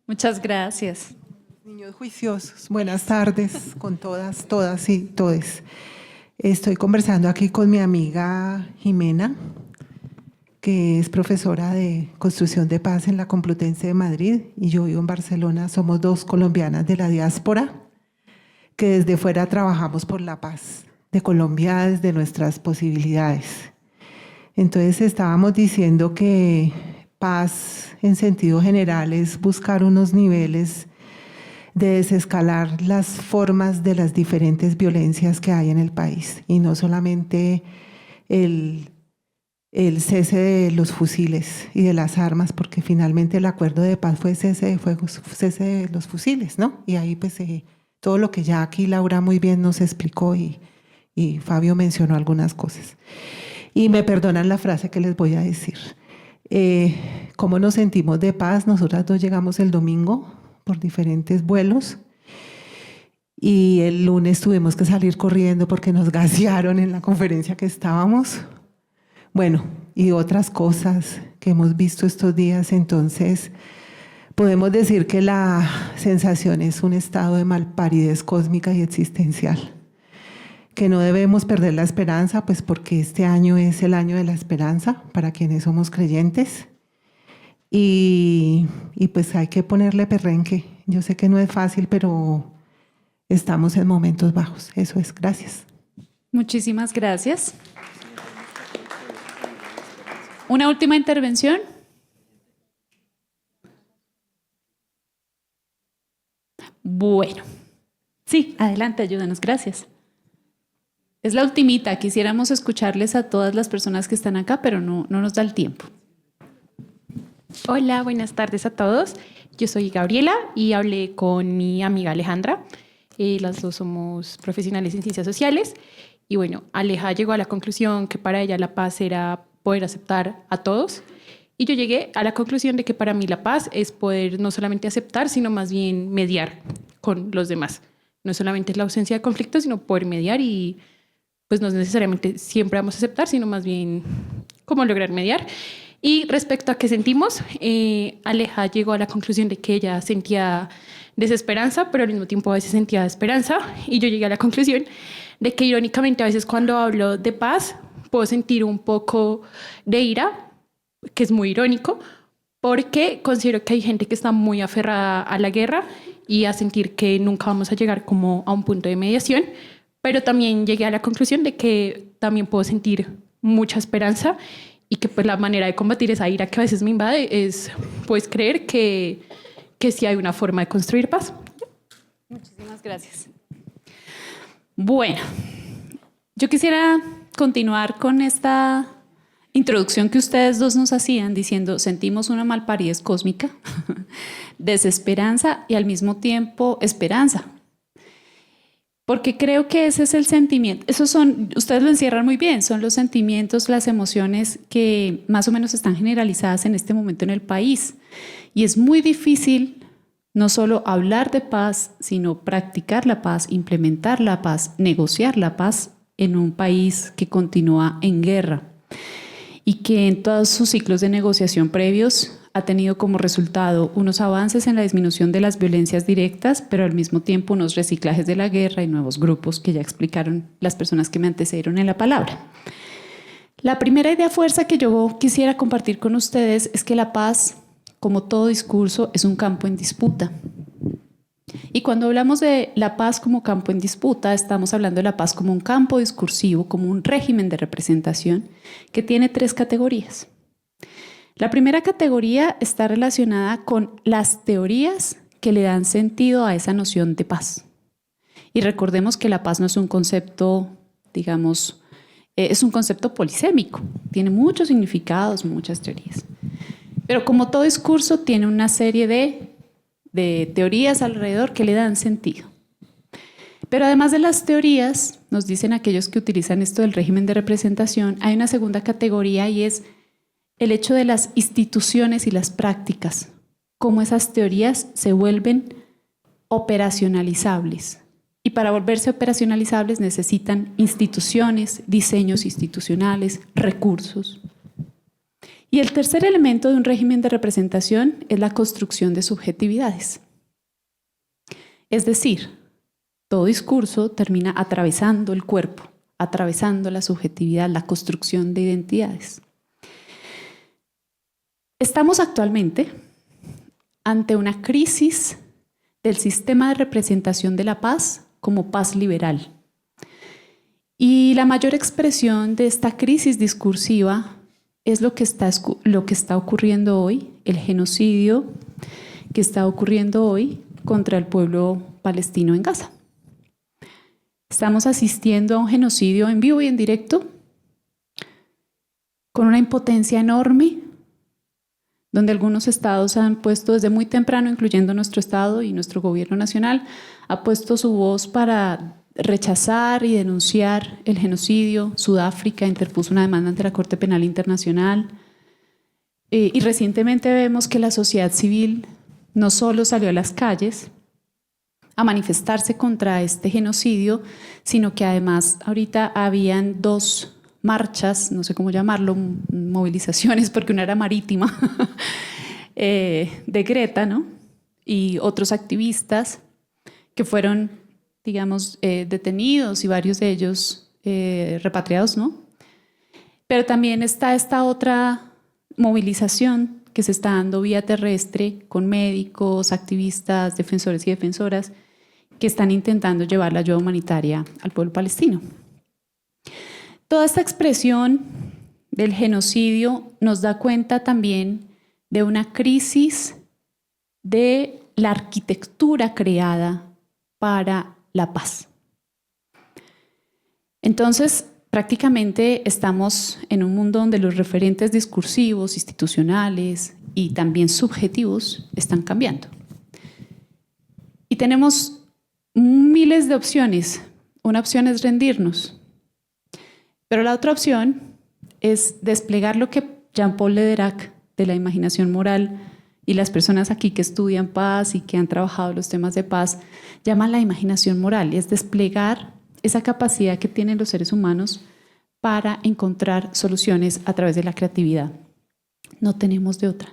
Muchas gracias. Niños juiciosos, buenas tardes con todas y todes. Estoy conversando aquí con mi amiga Jimena, que es profesora de Construcción de Paz en la Complutense de Madrid, y yo vivo en Barcelona. Somos 2 colombianas de la diáspora que desde fuera trabajamos por la paz de Colombia desde nuestras posibilidades. Entonces estábamos diciendo que paz en sentido general es buscar unos niveles de desescalar las formas de las diferentes violencias que hay en el país, y no solamente el cese de los fusiles y de las armas, porque finalmente el acuerdo de paz fue cese de los fusiles, ¿no? Y ahí pues todo lo que ya aquí Laura muy bien nos explicó y Fabio mencionó algunas cosas. Y me perdonan la frase que les voy a decir. ¿Cómo nos sentimos de paz? Nosotras 2 llegamos el domingo por diferentes vuelos y el lunes tuvimos que salir corriendo porque nos gasearon en la conferencia que estábamos. Bueno, y otras cosas que hemos visto estos días. Entonces, podemos decir que la sensación es un estado de malparidez cósmica y existencial, que no debemos perder la esperanza, pues porque este año es el año de la esperanza para quienes somos creyentes. Y pues hay que ponerle perrenque. Yo sé que no es fácil, pero estamos en momentos bajos. Eso es. Gracias. Muchísimas gracias. ¿Una última intervención? Bueno. Sí, adelante, ayúdanos. Gracias. Es la ultimita. Quisiéramos escucharles a todas las personas que están acá, pero no nos da el tiempo. Hola, buenas tardes a todos. Yo soy Gabriela y hablé con mi amiga Alejandra. Las 2 somos profesionales en ciencias sociales. Y bueno, Aleja llegó a la conclusión que para ella la paz era poder aceptar a todos. Y yo llegué a la conclusión de que para mí la paz es poder no solamente aceptar, sino más bien mediar con los demás. No solamente es la ausencia de conflicto, sino poder mediar, y pues no necesariamente siempre vamos a aceptar, sino más bien cómo lograr mediar. Y respecto a qué sentimos, Aleja llegó a la conclusión de que ella sentía desesperanza, pero al mismo tiempo a veces sentía esperanza. Y yo llegué a la conclusión de que irónicamente a veces cuando hablo de paz puedo sentir un poco de ira, que es muy irónico, porque considero que hay gente que está muy aferrada a la guerra y a sentir que nunca vamos a llegar como a un punto de mediación, pero también llegué a la conclusión de que también puedo sentir mucha esperanza y que pues la manera de combatir esa ira que a veces me invade es pues creer que sí hay una forma de construir paz. Muchísimas gracias. Bueno, yo quisiera continuar con esta introducción que ustedes dos nos hacían diciendo sentimos una malparidez cósmica, desesperanza y al mismo tiempo esperanza. Porque creo que ese es el sentimiento. Esos son, ustedes lo encierran muy bien, son los sentimientos, las emociones que más o menos están generalizadas en este momento en el país. Y es muy difícil no solo hablar de paz, sino practicar la paz, implementar la paz, negociar la paz en un país que continúa en guerra y que en todos sus ciclos de negociación previos ha tenido como resultado unos avances en la disminución de las violencias directas, pero al mismo tiempo unos reciclajes de la guerra y nuevos grupos que ya explicaron las personas que me antecedieron en la palabra. La primera idea fuerza que yo quisiera compartir con ustedes es que la paz, como todo discurso, es un campo en disputa. Y cuando hablamos de la paz como campo en disputa, estamos hablando de la paz como un campo discursivo, como un régimen de representación que tiene 3 categorías. La primera categoría está relacionada con las teorías que le dan sentido a esa noción de paz. Y recordemos que la paz no es un concepto, digamos, es un concepto polisémico, tiene muchos significados, muchas teorías. Pero como todo discurso tiene una serie de teorías alrededor que le dan sentido. Pero además de las teorías, nos dicen aquellos que utilizan esto del régimen de representación, hay una segunda categoría y es el hecho de las instituciones y las prácticas, cómo esas teorías se vuelven operacionalizables. Y para volverse operacionalizables necesitan instituciones, diseños institucionales, recursos. Y el tercer elemento de un régimen de representación es la construcción de subjetividades. Es decir, todo discurso termina atravesando el cuerpo, atravesando la subjetividad, la construcción de identidades. Estamos actualmente ante una crisis del sistema de representación de la paz como paz liberal. Y la mayor expresión de esta crisis discursiva es lo que está ocurriendo hoy, el genocidio que está ocurriendo hoy contra el pueblo palestino en Gaza. Estamos asistiendo a un genocidio en vivo y en directo, con una impotencia enorme, donde algunos estados han puesto desde muy temprano, incluyendo nuestro estado y nuestro gobierno nacional, ha puesto su voz para rechazar y denunciar el genocidio. Sudáfrica interpuso una demanda ante la Corte Penal Internacional. Y recientemente vemos que la sociedad civil no solo salió a las calles a manifestarse contra este genocidio, sino que además ahorita habían 2 marchas, no sé cómo llamarlo, movilizaciones, porque una era marítima, de Greta, ¿no? Y otros activistas que fueron, digamos, detenidos y varios de ellos repatriados, ¿no? Pero también está esta otra movilización que se está dando vía terrestre con médicos, activistas, defensores y defensoras que están intentando llevar la ayuda humanitaria al pueblo palestino. Toda esta expresión del genocidio nos da cuenta también de una crisis de la arquitectura creada para la paz. Entonces, prácticamente estamos en un mundo donde los referentes discursivos, institucionales y también subjetivos están cambiando. Y tenemos miles de opciones. Una opción es rendirnos, pero la otra opción es desplegar lo que Jean-Paul Lederac de la imaginación moral y las personas aquí que estudian paz y que han trabajado los temas de paz llaman la imaginación moral, y es desplegar esa capacidad que tienen los seres humanos para encontrar soluciones a través de la creatividad. No tenemos de otra.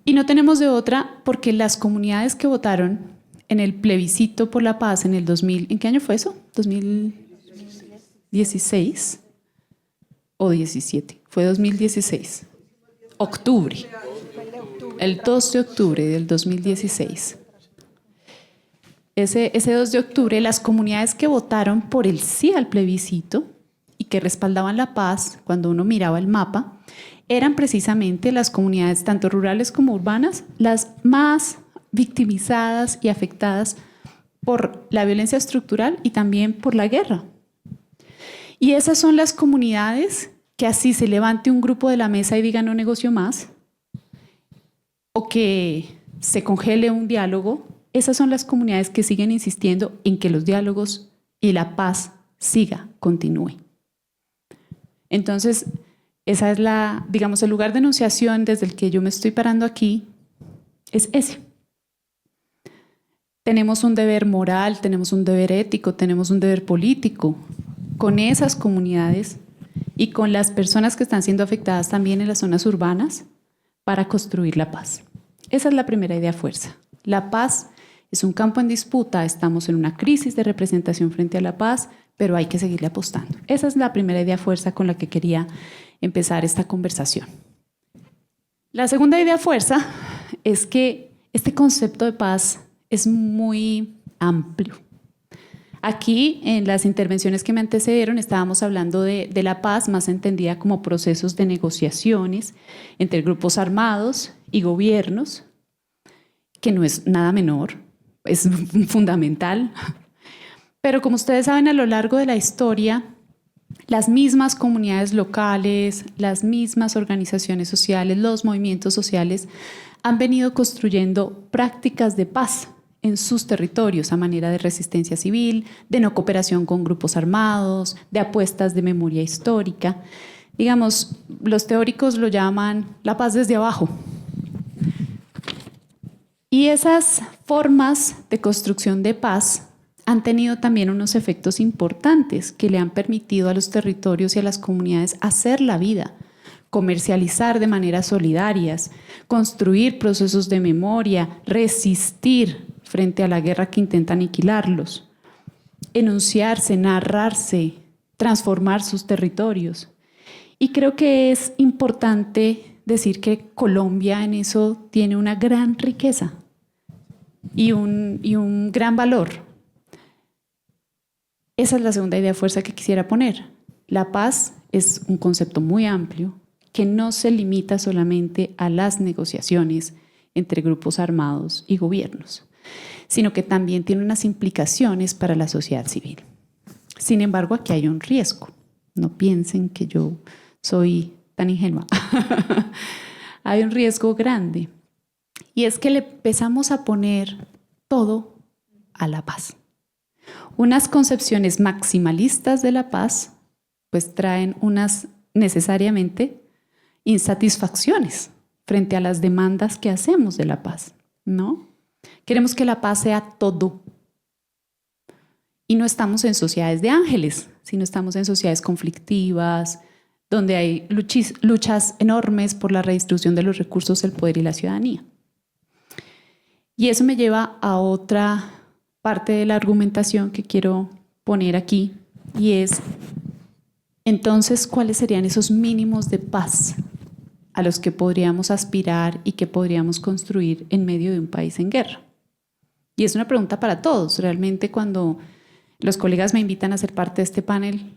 Y no tenemos de otra porque las comunidades que votaron en el plebiscito por la paz en el 2000, ¿en qué año fue eso? ¿2016 o 17? Fue 2016. Octubre. el 2 de octubre del 2016. Ese 2 de octubre, las comunidades que votaron por el sí al plebiscito y que respaldaban la paz, cuando uno miraba el mapa, eran precisamente las comunidades, tanto rurales como urbanas, las más victimizadas y afectadas por la violencia estructural y también por la guerra. Y esas son las comunidades que así se levante un grupo de la mesa y diga no negocio más, o que se congele un diálogo, esas son las comunidades que siguen insistiendo en que los diálogos y la paz continúe. Entonces, esa es digamos, el lugar de enunciación desde el que yo me estoy parando aquí, es ese. Tenemos un deber moral, tenemos un deber ético, tenemos un deber político con esas comunidades y con las personas que están siendo afectadas también en las zonas urbanas para construir la paz. Esa es la primera idea fuerza. La paz es un campo en disputa, estamos en una crisis de representación frente a la paz, pero hay que seguirle apostando. Esa es la primera idea fuerza con la que quería empezar esta conversación. La segunda idea fuerza es que este concepto de paz es muy amplio. Aquí, en las intervenciones que me antecedieron, estábamos hablando de la paz más entendida como procesos de negociaciones entre grupos armados y gobiernos, que no es nada menor, es fundamental. Pero como ustedes saben, a lo largo de la historia, las mismas comunidades locales, las mismas organizaciones sociales, los movimientos sociales han venido construyendo prácticas de paz en sus territorios a manera de resistencia civil, de no cooperación con grupos armados, de apuestas de memoria histórica. Digamos, los teóricos lo llaman la paz desde abajo. Y esas formas de construcción de paz han tenido también unos efectos importantes que le han permitido a los territorios y a las comunidades hacer la vida, comercializar de maneras solidarias, construir procesos de memoria, resistir frente a la guerra que intenta aniquilarlos, enunciarse, narrarse, transformar sus territorios. Y creo que es importante decir que Colombia en eso tiene una gran riqueza y un gran valor. Esa es la segunda idea fuerza que quisiera poner. La paz es un concepto muy amplio que no se limita solamente a las negociaciones entre grupos armados y gobiernos, sino que también tiene unas implicaciones para la sociedad civil. Sin embargo, aquí hay un riesgo. No piensen que yo soy tan ingenua. Hay un riesgo grande, y es que le empezamos a poner todo a la paz. Unas concepciones maximalistas de la paz pues traen unas necesariamente insatisfacciones frente a las demandas que hacemos de la paz, ¿no? Queremos que la paz sea todo. Y no estamos en sociedades de ángeles, sino estamos en sociedades conflictivas, donde hay luchas enormes por la redistribución de los recursos, el poder y la ciudadanía. Y eso me lleva a otra parte de la argumentación que quiero poner aquí, y es, entonces, ¿cuáles serían esos mínimos de paz a los que podríamos aspirar y que podríamos construir en medio de un país en guerra? Y es una pregunta para todos. Realmente, cuando los colegas me invitan a ser parte de este panel,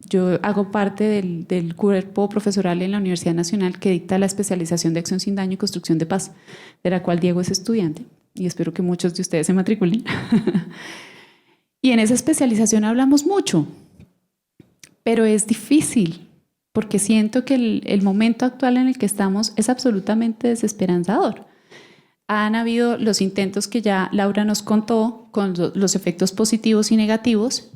yo hago parte del cuerpo profesoral en la Universidad Nacional que dicta la especialización de Acción sin Daño y Construcción de Paz, de la cual Diego es estudiante, y espero que muchos de ustedes se matriculen. Y en esa especialización hablamos mucho, pero es difícil, porque siento que el momento actual en el que estamos es absolutamente desesperanzador. Han habido los intentos que ya Laura nos contó con los efectos positivos y negativos,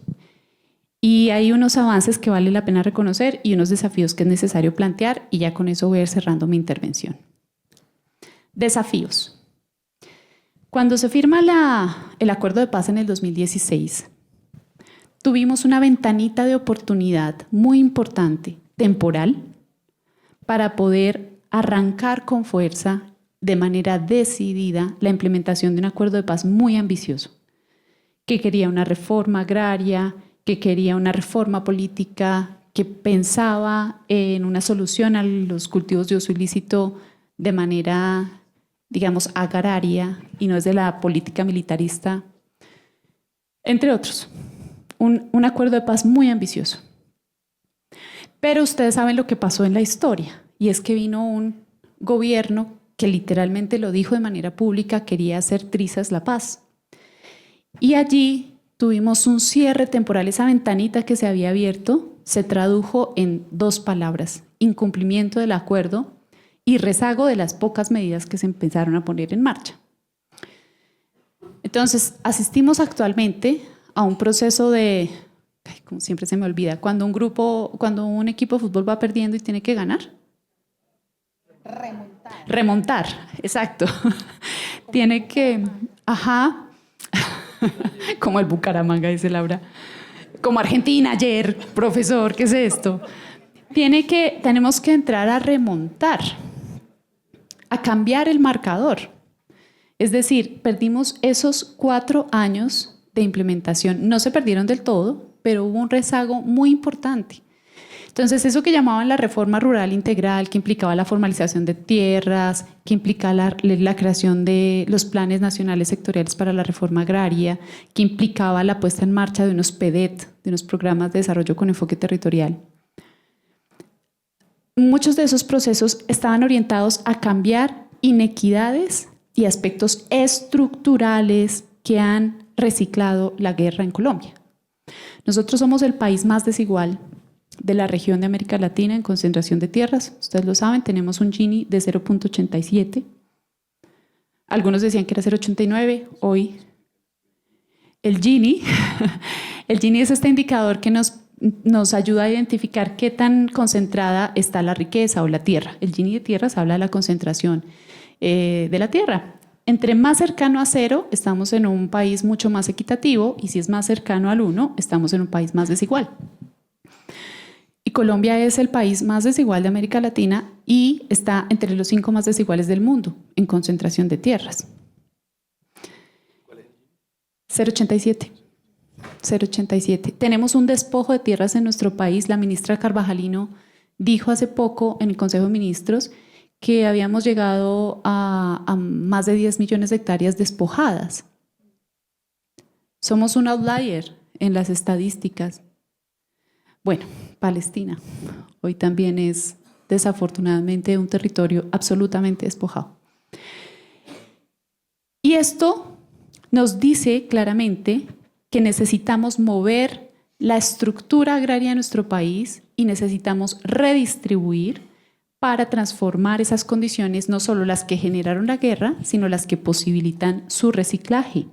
y hay unos avances que vale la pena reconocer y unos desafíos que es necesario plantear, y ya con eso voy a ir cerrando mi intervención. Desafíos. Cuando se firma el acuerdo de paz en el 2016, tuvimos una ventanita de oportunidad muy importante, temporal, para poder arrancar con fuerza, de manera decidida, la implementación de un acuerdo de paz muy ambicioso, que quería una reforma agraria, que quería una reforma política, que pensaba en una solución a los cultivos de uso ilícito de manera digamos, agraria y no es de la política militarista, entre otros. Un acuerdo de paz muy ambicioso. Pero ustedes saben lo que pasó en la historia, y es que vino un gobierno que literalmente lo dijo de manera pública, quería hacer trizas la paz. Y allí tuvimos un cierre temporal, esa ventanita que se había abierto se tradujo en 2 palabras: incumplimiento del acuerdo y rezago de las pocas medidas que se empezaron a poner en marcha. Entonces, asistimos actualmente a un proceso de, como siempre se me olvida, cuando un equipo de fútbol va perdiendo y tiene que ganar. Remontar, exacto. Tiene que, como el Bucaramanga, dice Laura. Como Argentina ayer, profesor, ¿qué es esto? Tenemos que entrar a remontar, a cambiar el marcador. Es decir, perdimos esos 4 años de implementación. No se perdieron del todo, pero hubo un rezago muy importante. Entonces, eso que llamaban la reforma rural integral, que implicaba la formalización de tierras, que implicaba la creación de los planes nacionales sectoriales para la reforma agraria, que implicaba la puesta en marcha de unos PEDET, de unos programas de desarrollo con enfoque territorial. Muchos de esos procesos estaban orientados a cambiar inequidades y aspectos estructurales que han reciclado la guerra en Colombia. Nosotros somos el país más desigual de la región de América Latina en concentración de tierras. Ustedes lo saben, tenemos un Gini de 0.87. Algunos decían que era 0.89. Hoy el Gini es este indicador que nos ayuda a identificar qué tan concentrada está la riqueza o la tierra. El Gini de tierras habla de la concentración de la tierra. Entre más cercano a 0, estamos en un país mucho más equitativo, y si es más cercano al 1, estamos en un país más desigual. Y Colombia es el país más desigual de América Latina y está entre los 5 más desiguales del mundo en concentración de tierras. 0.87. 0.87. Tenemos un despojo de tierras en nuestro país. La ministra Carvajalino dijo hace poco en el Consejo de Ministros que habíamos llegado a más de 10 millones de hectáreas despojadas. Somos un outlier en las estadísticas. Bueno, Palestina hoy también es desafortunadamente un territorio absolutamente despojado. Y esto nos dice claramente que necesitamos mover la estructura agraria de nuestro país y necesitamos redistribuir para transformar esas condiciones, no solo las que generaron la guerra, sino las que posibilitan su reciclaje.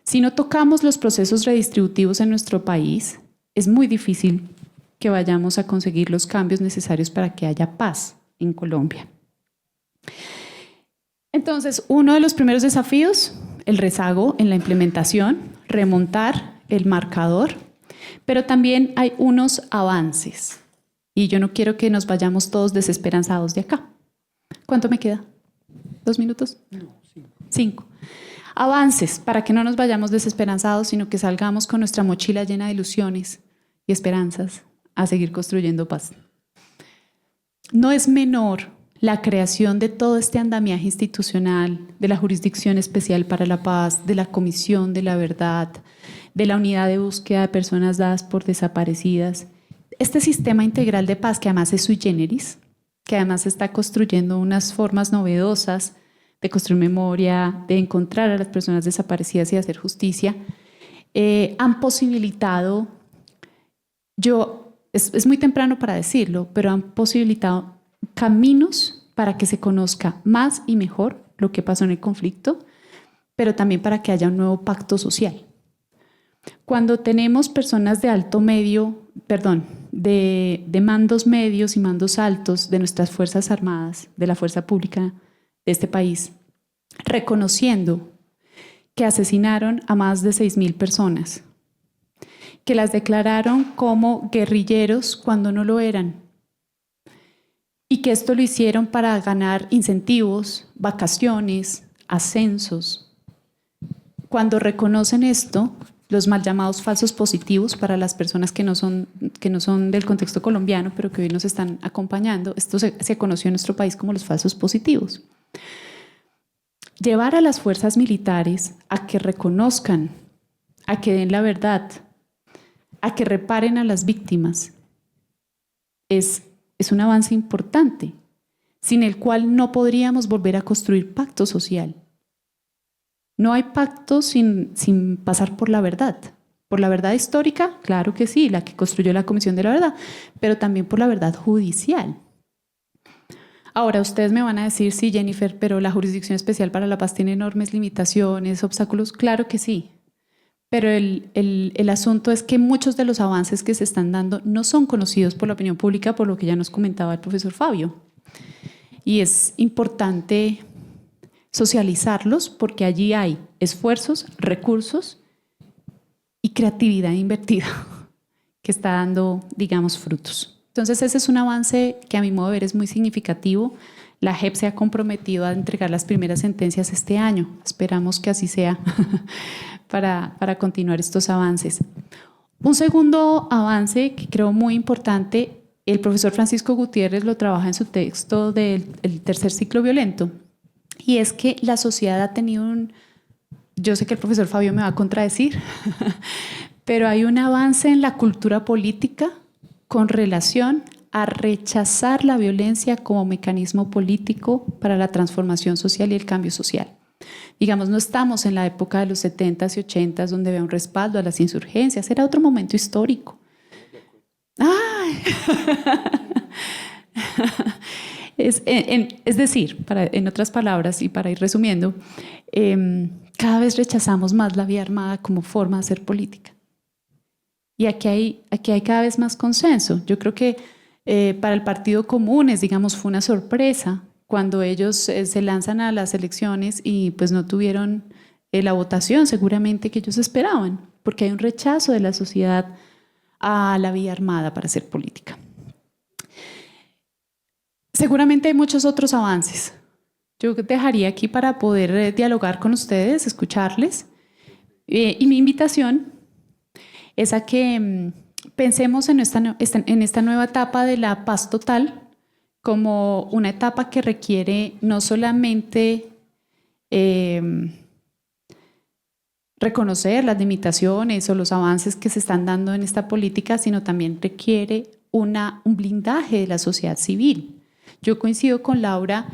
Si no tocamos los procesos redistributivos en nuestro país, es muy difícil que vayamos a conseguir los cambios necesarios para que haya paz en Colombia. Entonces, uno de los primeros desafíos, el rezago en la implementación, remontar el marcador, pero también hay unos avances. Y yo no quiero que nos vayamos todos desesperanzados de acá. ¿Cuánto me queda? ¿2 minutos? No, 5. Avances para que no nos vayamos desesperanzados, sino que salgamos con nuestra mochila llena de ilusiones y esperanzas a seguir construyendo paz. No es menor la creación de todo este andamiaje institucional, de la Jurisdicción Especial para la Paz, de la Comisión de la Verdad, de la Unidad de Búsqueda de Personas Dadas por Desaparecidas. Este sistema integral de paz, que además es sui generis, que además está construyendo unas formas novedosas de construir memoria, de encontrar a las personas desaparecidas y hacer justicia, han posibilitado, es muy temprano para decirlo, pero han posibilitado caminos para que se conozca más y mejor lo que pasó en el conflicto, pero también para que haya un nuevo pacto social. Cuando tenemos personas de de mandos medios y mandos altos de nuestras Fuerzas Armadas, de la fuerza pública de este país, reconociendo que asesinaron a más de 6.000 personas, que las declararon como guerrilleros cuando no lo eran, y que esto lo hicieron para ganar incentivos, vacaciones, ascensos. Cuando reconocen esto, los mal llamados falsos positivos para las personas que no son del contexto colombiano, pero que hoy nos están acompañando, esto se conoció en nuestro país como los falsos positivos. llevar a las fuerzas militares a que reconozcan, a que den la verdad, a que reparen a las víctimas, es un avance importante, sin el cual no podríamos volver a construir pacto social. No hay pacto sin pasar por la verdad. Por la verdad histórica, claro que sí, la que construyó la Comisión de la Verdad, pero también por la verdad judicial. Ahora, ustedes me van a decir, sí, Jennifer, pero la Jurisdicción Especial para la Paz tiene enormes limitaciones, obstáculos. Claro que sí, pero el asunto es que muchos de los avances que se están dando no son conocidos por la opinión pública, por lo que ya nos comentaba el profesor Fabio. Y es importante socializarlos porque allí hay esfuerzos, recursos y creatividad invertida que está dando, digamos, frutos. Entonces ese es un avance que a mi modo de ver es muy significativo. La JEP se ha comprometido a entregar las primeras sentencias este año. Esperamos que así sea para continuar estos avances. Un segundo avance que creo muy importante, el profesor Francisco Gutiérrez lo trabaja en su texto del tercer ciclo violento, y es que la sociedad ha tenido yo sé que el profesor Fabio me va a contradecir, pero hay un avance en la cultura política con relación a rechazar la violencia como mecanismo político para la transformación social y el cambio social. Digamos, no estamos en la época de los 70s y 80s donde había un respaldo a las insurgencias, era otro momento histórico. ¡Ay! Es decir, en otras palabras y para ir resumiendo, cada vez rechazamos más la vía armada como forma de hacer política. Y aquí hay cada vez más consenso. Yo creo que para el Partido Comunes, digamos, fue una sorpresa cuando ellos se lanzan a las elecciones y pues no tuvieron la votación seguramente que ellos esperaban, porque hay un rechazo de la sociedad a la vía armada para hacer política. Seguramente hay muchos otros avances. Yo dejaría aquí para poder dialogar con ustedes, escucharles. Y mi invitación es a que pensemos en esta nueva etapa de la paz total como una etapa que requiere no solamente reconocer las limitaciones o los avances que se están dando en esta política, sino también requiere un blindaje de la sociedad civil. Yo coincido con Laura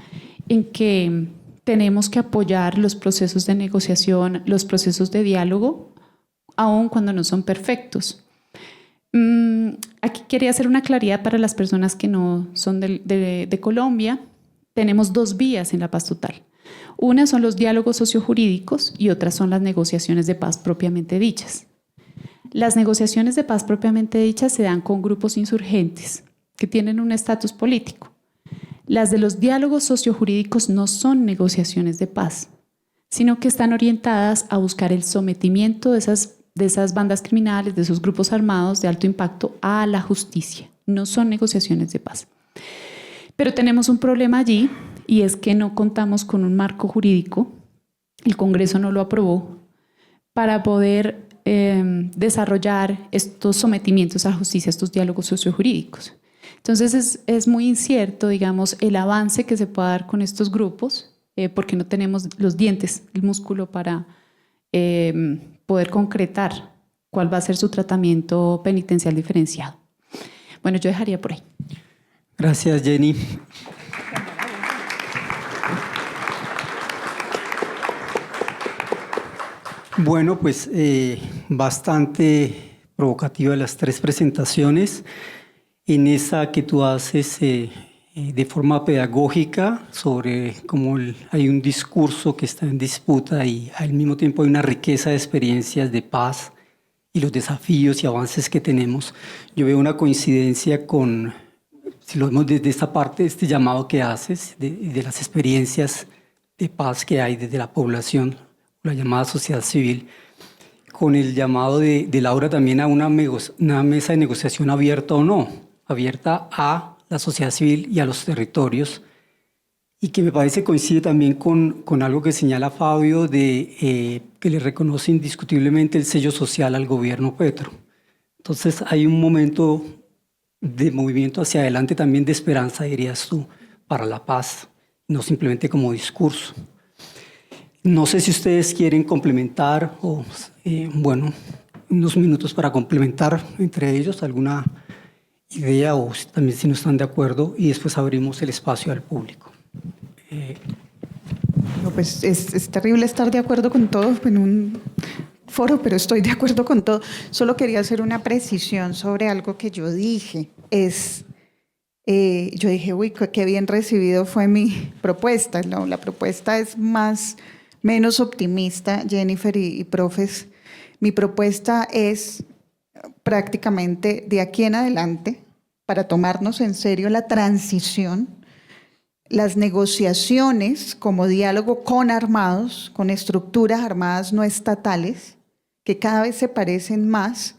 en que tenemos que apoyar los procesos de negociación, los procesos de diálogo, aun cuando no son perfectos. Aquí quería hacer una claridad para las personas que no son de Colombia. Tenemos dos vías en la paz total. Una son los diálogos sociojurídicos y otras son las negociaciones de paz propiamente dichas. Las negociaciones de paz propiamente dichas se dan con grupos insurgentes que tienen un estatus político. Las de los diálogos sociojurídicos no son negociaciones de paz, sino que están orientadas a buscar el sometimiento de esas bandas criminales, de esos grupos armados de alto impacto a la justicia. No son negociaciones de paz. Pero tenemos un problema allí y es que no contamos con un marco jurídico, el Congreso no lo aprobó, para poder desarrollar estos sometimientos a la justicia, estos diálogos sociojurídicos. Entonces es muy incierto, digamos, el avance que se pueda dar con estos grupos, porque no tenemos los dientes, el músculo para poder concretar cuál va a ser su tratamiento penitencial diferenciado. Bueno, yo dejaría por ahí. Gracias, Jenny. Bueno, pues bastante provocativa las tres presentaciones. En esa que tú haces de forma pedagógica sobre cómo hay un discurso que está en disputa y al mismo tiempo hay una riqueza de experiencias de paz y los desafíos y avances que tenemos. Yo veo una coincidencia con, si lo vemos desde esta parte, este llamado que haces de las experiencias de paz que hay desde la población, la llamada sociedad civil, con el llamado de Laura también a una mesa de negociación abierta o no, abierta a la sociedad civil y a los territorios, y que me parece coincide también con algo que señala Fabio de que le reconoce indiscutiblemente el sello social al gobierno Petro. Entonces hay un momento de movimiento hacia adelante también de esperanza, dirías tú, para la paz, no simplemente como discurso. No sé si ustedes quieren complementar o, bueno, unos minutos para complementar entre ellos alguna idea o también si no están de acuerdo y después abrimos el espacio al público. No, pues es terrible estar de acuerdo con todo en un foro, pero estoy de acuerdo con todo. Solo quería hacer una precisión sobre algo que yo dije. Yo dije, uy, qué bien recibido fue mi propuesta. No, la propuesta es menos optimista, Jennifer y profes. Mi propuesta es prácticamente de aquí en adelante, para tomarnos en serio la transición, las negociaciones como diálogo con armados, con estructuras armadas no estatales, que cada vez se parecen más,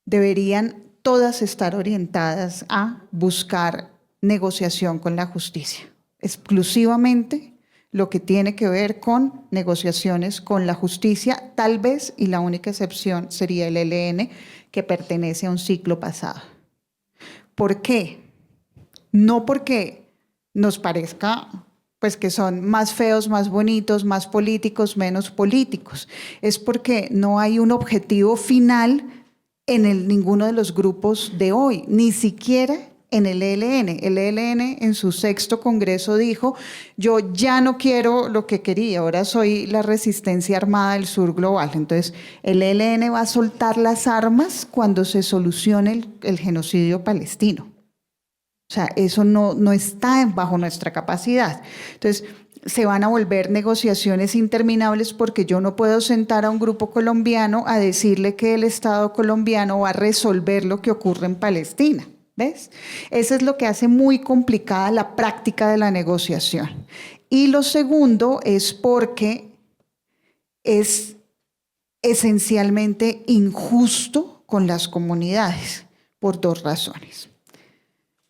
deberían todas estar orientadas a buscar negociación con la justicia, exclusivamente lo que tiene que ver con negociaciones con la justicia, tal vez, y la única excepción sería el ELN, que pertenece a un ciclo pasado. ¿Por qué? No porque nos parezca pues que son más feos, más bonitos, más políticos, menos políticos. Es porque no hay un objetivo final en ninguno de los grupos de hoy, ni siquiera en el ELN. El ELN en su 6º congreso dijo, yo ya no quiero lo que quería, ahora soy la resistencia armada del sur global. Entonces, el ELN va a soltar las armas cuando se solucione el genocidio palestino. O sea, eso no está bajo nuestra capacidad. Entonces, se van a volver negociaciones interminables porque yo no puedo sentar a un grupo colombiano a decirle que el Estado colombiano va a resolver lo que ocurre en Palestina. ¿Ves? Eso es lo que hace muy complicada la práctica de la negociación. Y lo segundo es porque es esencialmente injusto con las comunidades, por 2 razones.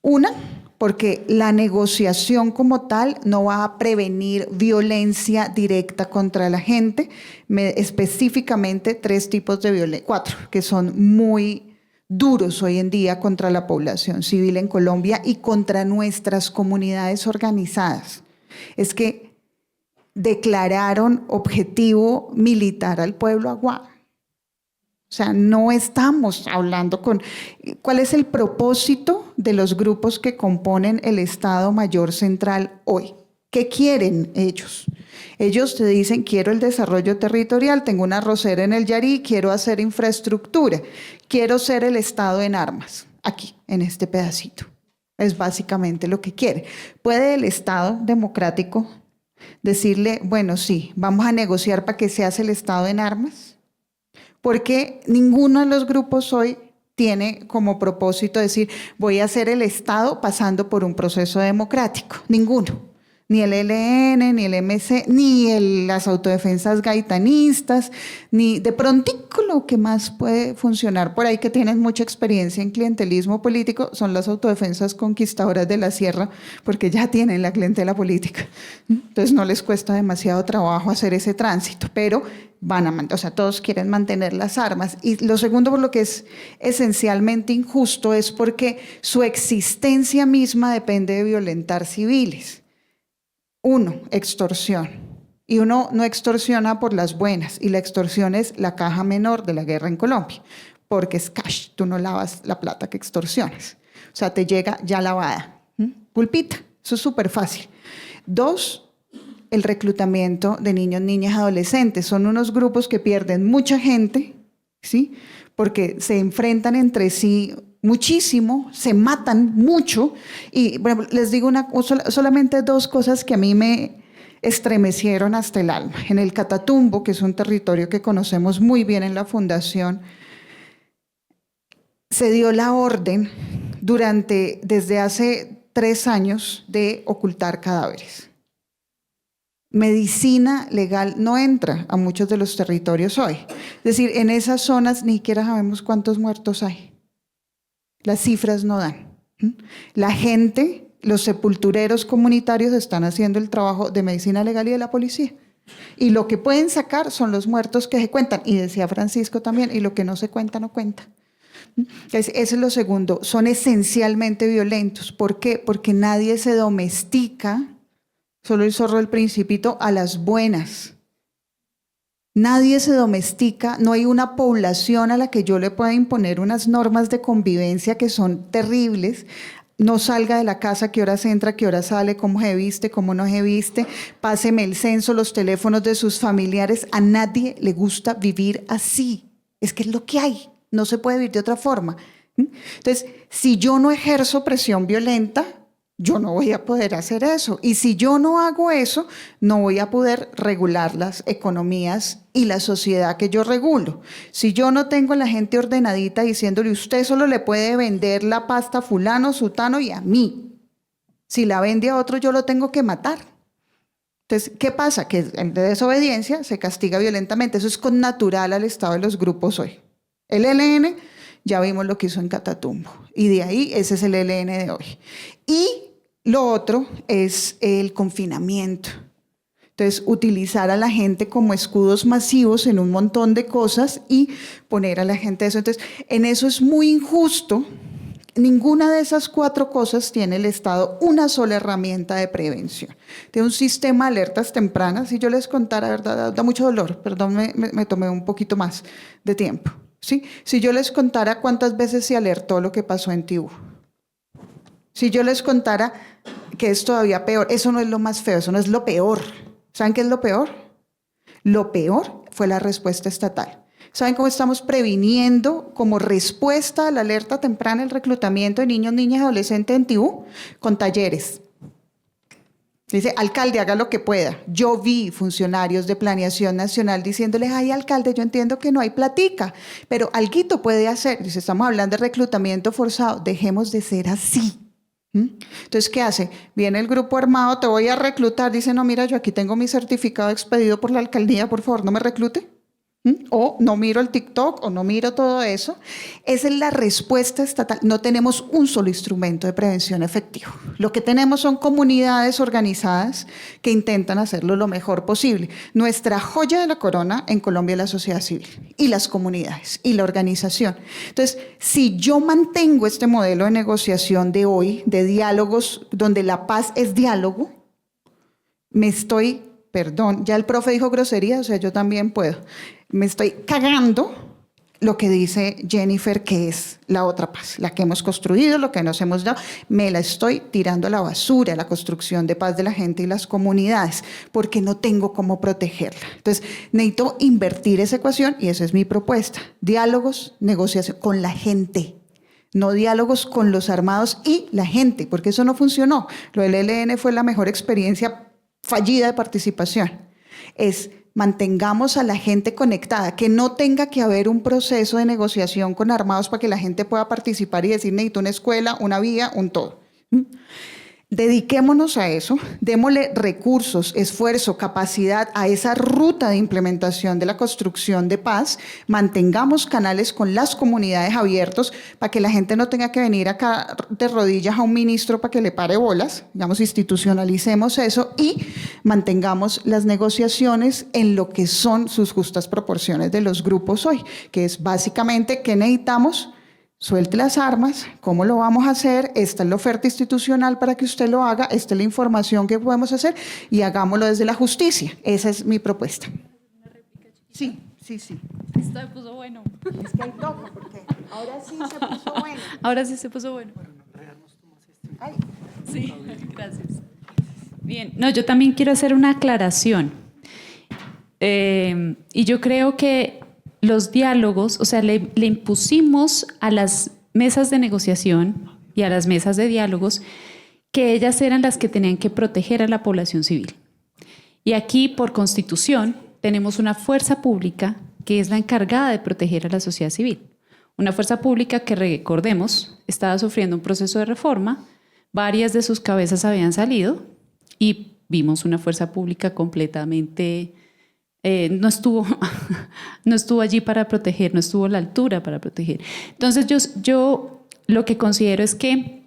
Una, porque la negociación como tal no va a prevenir violencia directa contra la gente, específicamente 3 tipos de violencia, 4, que son muy duros hoy en día contra la población civil en Colombia y contra nuestras comunidades organizadas. Es que declararon objetivo militar al pueblo aguá. O sea, no estamos hablando con... ¿Cuál es el propósito de los grupos que componen el Estado Mayor Central hoy? ¿Qué quieren ellos? Ellos te dicen, quiero el desarrollo territorial, tengo una arrocera en el Yarí, quiero hacer infraestructura, quiero ser el Estado en armas, aquí, en este pedacito. Es básicamente lo que quiere. ¿Puede el Estado democrático decirle, bueno, sí, vamos a negociar para que se haga el Estado en armas? Porque ninguno de los grupos hoy tiene como propósito decir, voy a hacer el Estado pasando por un proceso democrático. Ninguno. Ni el ELN, ni el MC, ni las autodefensas gaitanistas, ni de prontico lo que más puede funcionar por ahí, que tienen mucha experiencia en clientelismo político, son las autodefensas conquistadoras de la sierra, porque ya tienen la clientela política. Entonces no les cuesta demasiado trabajo hacer ese tránsito, pero todos quieren mantener las armas. Y lo segundo, por lo que es esencialmente injusto, es porque su existencia misma depende de violentar civiles. 1, extorsión. Y uno no extorsiona por las buenas, y la extorsión es la caja menor de la guerra en Colombia, porque es cash, tú no lavas la plata que extorsionas. O sea, te llega ya lavada. Pulpita, eso es súper fácil. 2, el reclutamiento de niños, niñas, adolescentes. Son unos grupos que pierden mucha gente, ¿sí? Porque se enfrentan entre sí muchísimo, se matan mucho. Y bueno, les digo solamente 2 cosas que a mí me estremecieron hasta el alma. En el Catatumbo, que es un territorio que conocemos muy bien en la Fundación, se dio la orden desde hace 3 años de ocultar cadáveres. Medicina legal no entra a muchos de los territorios hoy. Es decir, en esas zonas ni siquiera sabemos cuántos muertos hay. Las cifras no dan. La gente, los sepultureros comunitarios están haciendo el trabajo de medicina legal y de la policía. Y lo que pueden sacar son los muertos que se cuentan. Y decía Francisco también, y lo que no se cuenta, no cuenta. Eso es lo segundo. Son esencialmente violentos. ¿Por qué? Porque nadie se domestica, solo el zorro del Principito, a las buenas. Nadie se domestica, no hay una población a la que yo le pueda imponer unas normas de convivencia que son terribles. No salga de la casa, qué horas entra, qué horas sale, cómo se viste, cómo no se viste, páseme el censo, los teléfonos de sus familiares. A nadie le gusta vivir así. Es que es lo que hay, no se puede vivir de otra forma. Entonces, si yo no ejerzo presión violenta, yo no voy a poder hacer eso. Y si yo no hago eso, no voy a poder regular las economías y la sociedad que yo regulo. Si yo no tengo a la gente ordenadita diciéndole, usted solo le puede vender la pasta a fulano, sutano y a mí. Si la vende a otro, yo lo tengo que matar. Entonces, ¿qué pasa? Que en desobediencia se castiga violentamente. Eso es connatural al estado de los grupos hoy. El ELN, ya vimos lo que hizo en Catatumbo. Y de ahí, ese es el ELN de hoy. Y lo otro es el confinamiento. Entonces, utilizar a la gente como escudos masivos en un montón de cosas y poner a la gente eso. Entonces, en eso es muy injusto. Ninguna de esas 4 cosas tiene el Estado una sola herramienta de prevención. Tiene un sistema de alertas tempranas. Si yo les contara, ¿verdad? Da mucho dolor. Perdón, me tomé un poquito más de tiempo. ¿Sí? Si yo les contara cuántas veces se alertó lo que pasó en Tibú. Si yo les contara que es todavía peor, eso no es lo más feo, eso no es lo peor. ¿Saben qué es lo peor? Lo peor fue la respuesta estatal. ¿Saben cómo estamos previniendo como respuesta a la alerta temprana el reclutamiento de niños, niñas y adolescentes en Tibú? Con talleres. Dice, alcalde, haga lo que pueda. Yo vi funcionarios de Planeación Nacional diciéndoles, ay, alcalde, yo entiendo que no hay platica, pero alguito puede hacer. Dice, estamos hablando de reclutamiento forzado, dejemos de ser así. Entonces, ¿qué hace? Viene el grupo armado, te voy a reclutar. Dice, no, mira, yo aquí tengo mi certificado expedido por la alcaldía, por favor, no me reclute. O no miro el TikTok, o no miro todo eso. Esa es la respuesta estatal. No tenemos un solo instrumento de prevención efectivo. Lo que tenemos son comunidades organizadas que intentan hacerlo lo mejor posible. Nuestra joya de la corona en Colombia es la sociedad civil y las comunidades y la organización. Entonces, si yo mantengo este modelo de negociación de hoy, de diálogos, donde la paz es diálogo, perdón, ya el profe dijo grosería, o sea, yo también puedo. Me estoy cagando lo que dice Jennifer, que es la otra paz, la que hemos construido, lo que nos hemos dado, me la estoy tirando a la basura, la construcción de paz de la gente y las comunidades, porque no tengo cómo protegerla. Entonces, necesito invertir esa ecuación y esa es mi propuesta. Diálogos, negociación con la gente. No diálogos con los armados y la gente, porque eso no funcionó. Lo del ELN fue la mejor experiencia fallida de participación. Mantengamos a la gente conectada, que no tenga que haber un proceso de negociación con armados para que la gente pueda participar y decir, necesito una escuela, una vía, un todo. Dediquémonos a eso, démosle recursos, esfuerzo, capacidad a esa ruta de implementación de la construcción de paz, mantengamos canales con las comunidades abiertos para que la gente no tenga que venir acá de rodillas a un ministro para que le pare bolas, digamos, institucionalicemos eso y mantengamos las negociaciones en lo que son sus justas proporciones de los grupos hoy, que es básicamente que necesitamos. Suelte las armas, ¿cómo lo vamos a hacer? Esta es la oferta institucional para que usted lo haga, esta es la información que podemos hacer y hagámoslo desde la justicia. Esa es mi propuesta. Sí. Esto se puso bueno. Es que hay toque, porque ahora sí se puso bueno. Ahora sí se puso bueno. Ay. Sí, gracias. Bien, no, yo también quiero hacer una aclaración. Y yo creo que los diálogos, o sea, le impusimos a las mesas de negociación y a las mesas de diálogos que ellas eran las que tenían que proteger a la población civil. Y aquí, por constitución, tenemos una fuerza pública que es la encargada de proteger a la sociedad civil. Una fuerza pública que, recordemos, estaba sufriendo un proceso de reforma, varias de sus cabezas habían salido y vimos una fuerza pública completamente... no estuvo allí para proteger, no estuvo a la altura para proteger. Entonces yo lo que considero es que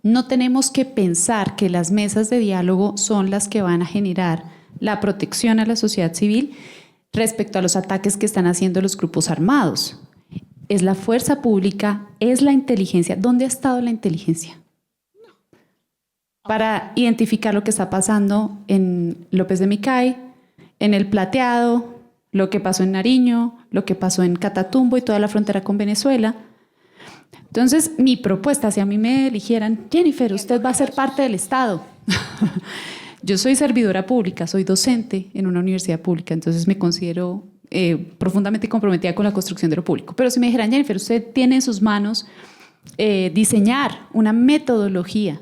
no tenemos que pensar que las mesas de diálogo son las que van a generar la protección a la sociedad civil respecto a los ataques que están haciendo los grupos armados. Es la fuerza pública, es la inteligencia. ¿Dónde ha estado la inteligencia? Para identificar lo que está pasando en López de Micay, en El Plateado, lo que pasó en Nariño, lo que pasó en Catatumbo y toda la frontera con Venezuela. Entonces, mi propuesta, si a mí me eligieran, Jennifer, usted va a ser parte del Estado. Yo soy servidora pública, soy docente en una universidad pública, entonces me considero profundamente comprometida con la construcción de lo público. Pero si me dijeran, Jennifer, usted tiene en sus manos diseñar una metodología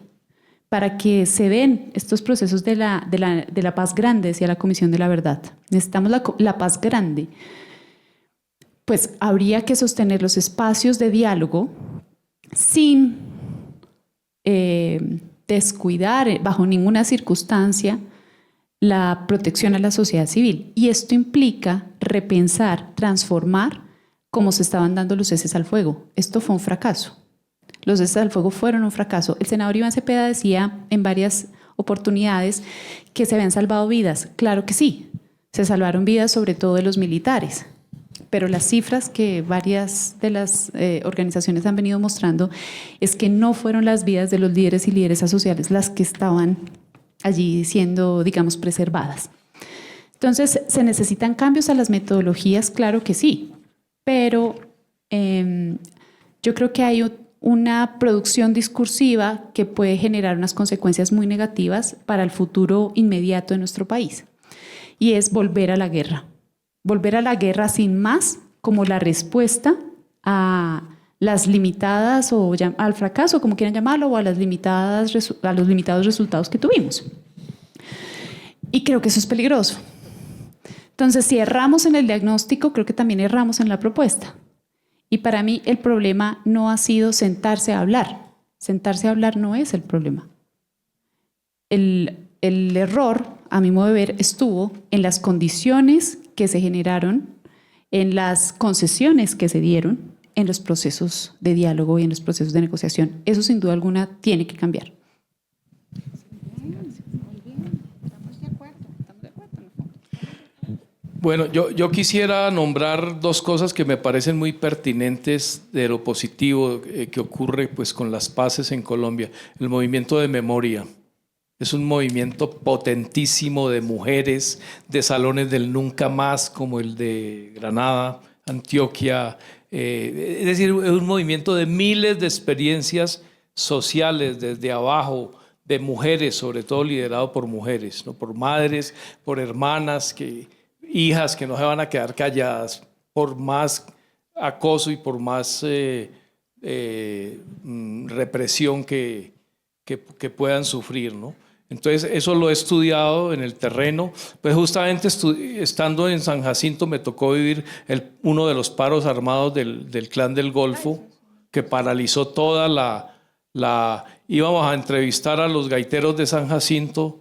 para que se den estos procesos de la paz grande, decía la Comisión de la Verdad. Necesitamos la paz grande. Pues habría que sostener los espacios de diálogo sin descuidar bajo ninguna circunstancia la protección a la sociedad civil. Y esto implica repensar, transformar cómo se estaban dando los ceses al fuego. Esto fue un fracaso. Los ceses al fuego fueron un fracaso. El senador Iván Cepeda decía en varias oportunidades que se habían salvado vidas. Claro que sí, se salvaron vidas sobre todo de los militares. Pero las cifras que varias de las organizaciones han venido mostrando es que no fueron las vidas de los líderes y lideresas sociales las que estaban allí siendo, digamos, preservadas. Entonces, ¿se necesitan cambios a las metodologías? Claro que sí, pero yo creo que hay una producción discursiva que puede generar unas consecuencias muy negativas para el futuro inmediato de nuestro país, y es volver a la guerra. Volver a la guerra sin más como la respuesta a las limitadas o al fracaso, como quieran llamarlo, o a los limitados resultados que tuvimos. Y creo que eso es peligroso. Entonces, si erramos en el diagnóstico, creo que también erramos en la propuesta. Y para mí el problema no ha sido sentarse a hablar. Sentarse a hablar no es el problema. El error, a mi modo de ver, estuvo en las condiciones que se generaron, en las concesiones que se dieron, en los procesos de diálogo y en los procesos de negociación. Eso sin duda alguna tiene que cambiar. Bueno, yo quisiera nombrar dos cosas que me parecen muy pertinentes de lo positivo que ocurre pues, con las paces en Colombia. El movimiento de memoria. Es un movimiento potentísimo de mujeres, de salones del nunca más, como el de Granada, Antioquia. Es decir, es un movimiento de miles de experiencias sociales desde abajo, de mujeres, sobre todo liderado por mujeres, ¿no? Por madres, por hermanas, hijas que no se van a quedar calladas por más acoso y por más represión que puedan sufrir, ¿no? Entonces, eso lo he estudiado en el terreno. Pues justamente estando en San Jacinto me tocó vivir uno de los paros armados del Clan del Golfo, que paralizó toda íbamos a entrevistar a los gaiteros de San Jacinto,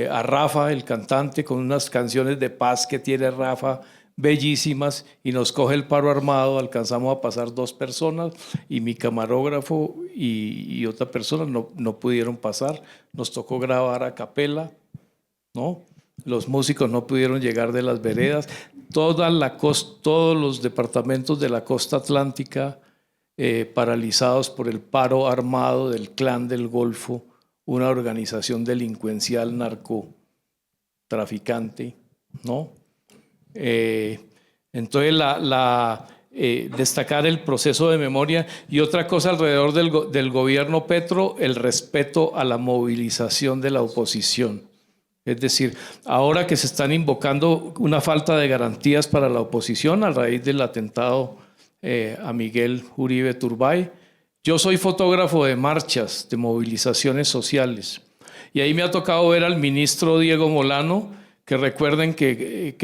a Rafa, el cantante, con unas canciones de paz que tiene Rafa, bellísimas, y nos coge el paro armado. Alcanzamos a pasar 2 personas y mi camarógrafo y otra persona no pudieron pasar. Nos tocó grabar a capela, ¿no? Los músicos no pudieron llegar de las veredas. Todos los departamentos de la costa atlántica paralizados por el paro armado del Clan del Golfo, una organización delincuencial narcotraficante, ¿no? Entonces, destacar el proceso de memoria. Y otra cosa alrededor del gobierno Petro, el respeto a la movilización de la oposición. Es decir, ahora que se están invocando una falta de garantías para la oposición a raíz del atentado a Miguel Uribe Turbay, yo soy fotógrafo de marchas, de movilizaciones sociales, y ahí me ha tocado ver al ministro Diego Molano, que recuerden que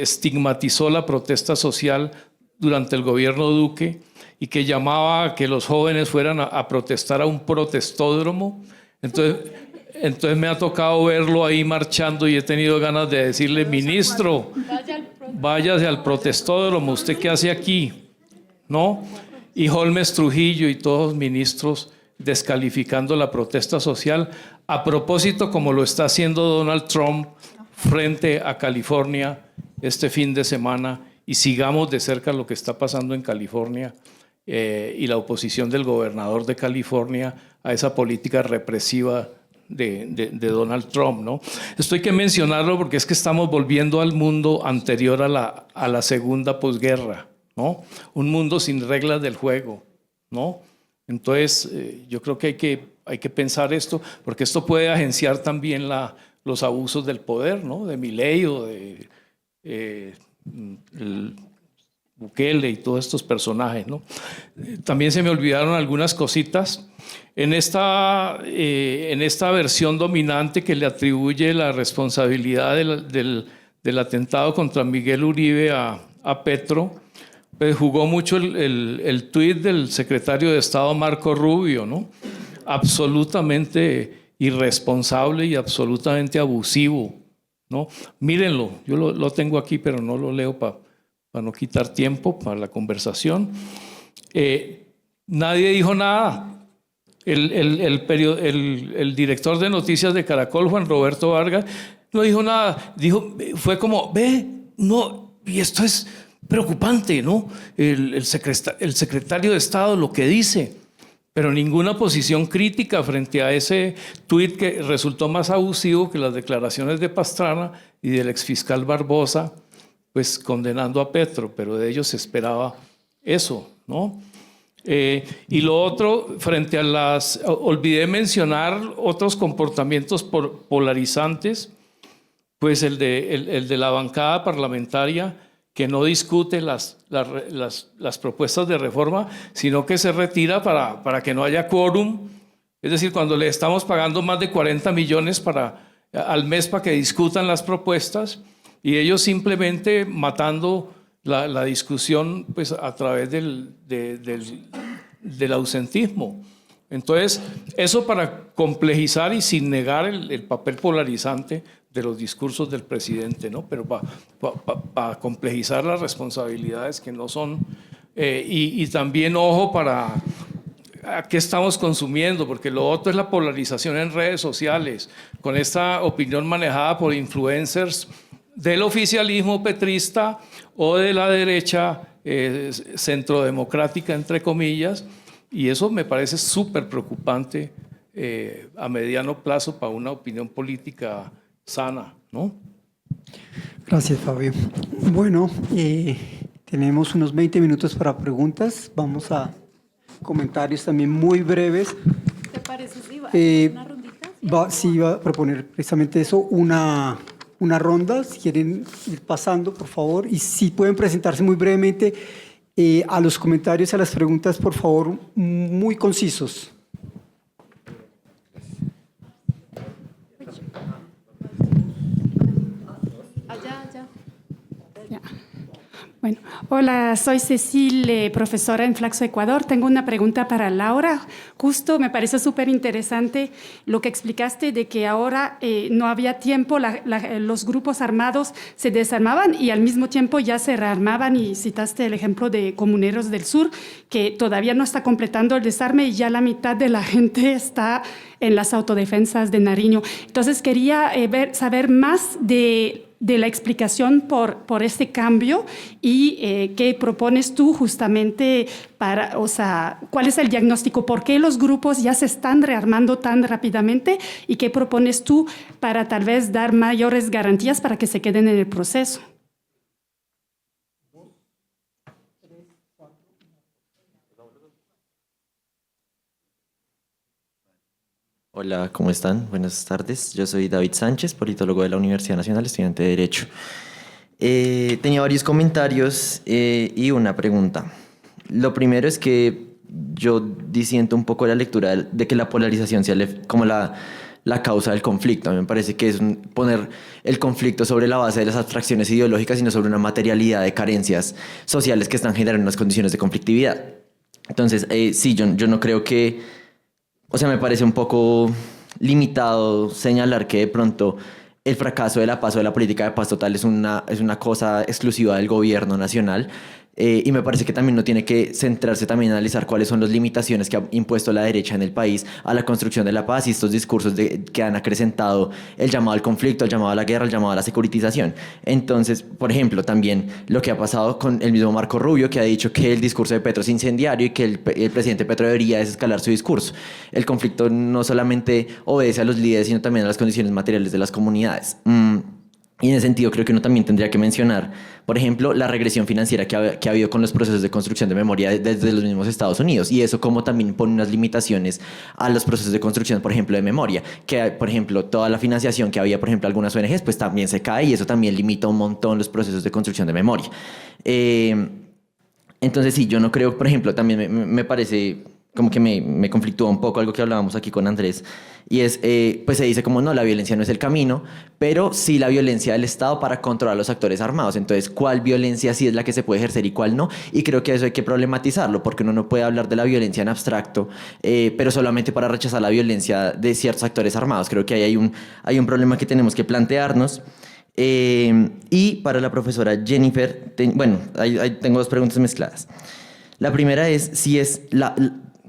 estigmatizó la protesta social durante el gobierno Duque y que llamaba a que los jóvenes fueran a protestar a un protestódromo. Entonces me ha tocado verlo ahí marchando y he tenido ganas de decirle, ministro, váyase al protestódromo, ¿usted qué hace aquí? ¿No? Y Holmes Trujillo y todos los ministros descalificando la protesta social, a propósito como lo está haciendo Donald Trump frente a California este fin de semana, y sigamos de cerca lo que está pasando en California y la oposición del gobernador de California a esa política represiva de Donald Trump, ¿no? Esto hay que mencionarlo porque es que estamos volviendo al mundo anterior a la segunda posguerra, ¿no? Un mundo sin reglas del juego, ¿no? Entonces, yo creo que hay que pensar esto, porque esto puede agenciar también los abusos del poder, ¿no? De Milei o de Bukele y todos estos personajes, ¿no? También se me olvidaron algunas cositas. En esta versión dominante que le atribuye la responsabilidad del atentado contra Miguel Uribe a Petro, pues jugó mucho el tuit del secretario de Estado Marco Rubio, ¿no? Absolutamente irresponsable y absolutamente abusivo, ¿no? Mírenlo, yo lo tengo aquí, pero no lo leo para no quitar tiempo para la conversación. Nadie dijo nada. El director de noticias de Caracol, Juan Roberto Vargas, no dijo nada. Fue como, no, y esto es preocupante, ¿no? El secretario de Estado lo que dice, pero ninguna posición crítica frente a ese tuit que resultó más abusivo que las declaraciones de Pastrana y del exfiscal Barbosa, pues condenando a Petro, pero de ellos se esperaba eso, ¿no? Y lo otro, frente a olvidé mencionar otros comportamientos polarizantes, pues el de la bancada parlamentaria que no discute las propuestas de reforma, sino que se retira para que no haya quórum. Es decir, cuando le estamos pagando más de 40 millones al mes para que discutan las propuestas, y ellos simplemente matando la discusión pues, a través del ausentismo. Entonces, eso para complejizar y sin negar el papel polarizante de los discursos del presidente, ¿no? Pero para complejizar las responsabilidades que no son, y también ojo para a qué estamos consumiendo, porque lo otro es la polarización en redes sociales, con esta opinión manejada por influencers del oficialismo petrista o de la derecha centrodemocrática, entre comillas, y eso me parece súper preocupante a mediano plazo para una opinión política sana, ¿no? Gracias, Fabio. Bueno, tenemos unos 20 minutos para preguntas. Vamos a comentarios también muy breves. ¿Te parece si va una rondita? Sí, va a proponer precisamente eso, una ronda, si quieren ir pasando, por favor, y si pueden presentarse muy brevemente a los comentarios, a las preguntas, por favor, muy concisos. Bueno, hola, soy Cecil, profesora en Flaxo Ecuador. Tengo una pregunta para Laura. Justo me parece súper interesante lo que explicaste de que ahora no había tiempo, los grupos armados se desarmaban y al mismo tiempo ya se rearmaban, y citaste el ejemplo de Comuneros del Sur, que todavía no está completando el desarme y ya la mitad de la gente está en las autodefensas de Nariño. Entonces quería saber más de la explicación por este cambio y qué propones tú justamente o sea, cuál es el diagnóstico, por qué los grupos ya se están rearmando tan rápidamente y qué propones tú para tal vez dar mayores garantías para que se queden en el proceso. Hola, ¿cómo están? Buenas tardes. Yo soy David Sánchez, politólogo de la Universidad Nacional, estudiante de Derecho. Tenía varios comentarios y una pregunta. Lo primero es que yo disiento un poco la lectura de que la polarización sea como la causa del conflicto. A mí me parece que es poner el conflicto sobre la base de las abstracciones ideológicas, sino sobre una materialidad de carencias sociales que están generando unas condiciones de conflictividad. Entonces, sí, yo no creo que... O sea, me parece un poco limitado señalar que de pronto el fracaso de la paz o de la política de paz total es una cosa exclusiva del gobierno nacional, Y me parece que también no tiene que centrarse también en analizar cuáles son las limitaciones que ha impuesto la derecha en el país a la construcción de la paz y estos discursos que han acrecentado el llamado al conflicto, el llamado a la guerra, el llamado a la securitización. Entonces, por ejemplo, también lo que ha pasado con el mismo Marco Rubio, que ha dicho que el discurso de Petro es incendiario y que el presidente Petro debería desescalar su discurso. El conflicto no solamente obedece a los líderes, sino también a las condiciones materiales de las comunidades. Y en ese sentido creo que uno también tendría que mencionar, por ejemplo, la regresión financiera que ha habido con los procesos de construcción de memoria desde los mismos Estados Unidos, y eso como también pone unas limitaciones a los procesos de construcción, por ejemplo, de memoria, que por ejemplo toda la financiación que había, por ejemplo, algunas ONGs, pues también se cae y eso también limita un montón los procesos de construcción de memoria. Entonces sí, yo no creo, por ejemplo, también me parece como que me conflictúa un poco algo que hablábamos aquí con Andrés, y es, pues se dice como no, la violencia no es el camino, pero sí la violencia del Estado para controlar a los actores armados. Entonces, ¿cuál violencia sí es la que se puede ejercer y cuál no? Y creo que eso hay que problematizarlo, porque uno no puede hablar de la violencia en abstracto, pero solamente para rechazar la violencia de ciertos actores armados. Creo que ahí hay un problema que tenemos que plantearnos. Y para la profesora Jennifer, ahí tengo dos preguntas mezcladas. La primera es si es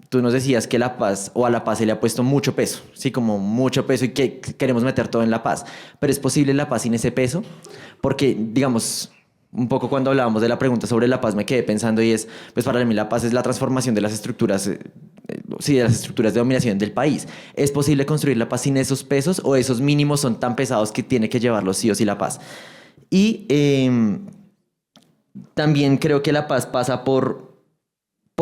tú nos decías que la paz, o a la paz se le ha puesto mucho peso, sí, como mucho peso, y que queremos meter todo en la paz. Pero ¿es posible la paz sin ese peso? Porque, digamos, un poco cuando hablábamos de la pregunta sobre la paz me quedé pensando, y es, pues para mí la paz es la transformación de las estructuras, de las estructuras de dominación del país. ¿Es posible construir la paz sin esos pesos, o esos mínimos son tan pesados que tiene que llevarlos sí o sí la paz? Y también creo que la paz pasa por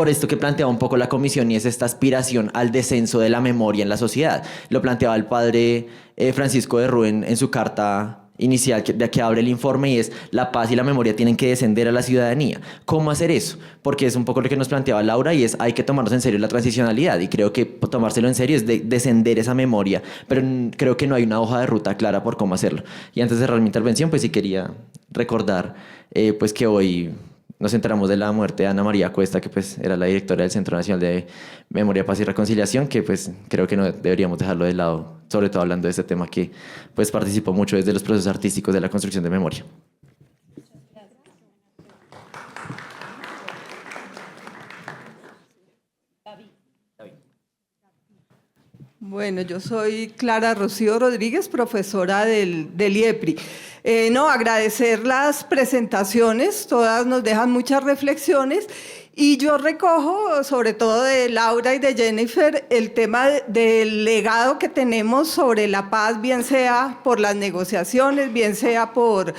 esto que planteaba un poco la comisión, y es esta aspiración al descenso de la memoria en la sociedad. Lo planteaba el padre Francisco de Rubén en su carta inicial de que abre el informe, y es la paz y la memoria tienen que descender a la ciudadanía. ¿Cómo hacer eso? Porque es un poco lo que nos planteaba Laura, y es hay que tomarnos en serio la transicionalidad, y creo que tomárselo en serio es descender esa memoria, pero creo que no hay una hoja de ruta clara por cómo hacerlo. Y antes de cerrar mi intervención, pues sí quería recordar pues que hoy nos enteramos de la muerte de Ana María Cuesta, que pues era la directora del Centro Nacional de Memoria, Paz y Reconciliación, que pues creo que no deberíamos dejarlo de lado, sobre todo hablando de este tema que pues participó mucho desde los procesos artísticos de la construcción de memoria. Bueno, yo soy Clara Rocío Rodríguez, profesora del IEPRI. Agradecer las presentaciones, todas nos dejan muchas reflexiones, y yo recojo, sobre todo de Laura y de Jennifer, el tema del legado que tenemos sobre la paz, bien sea por las negociaciones, bien sea por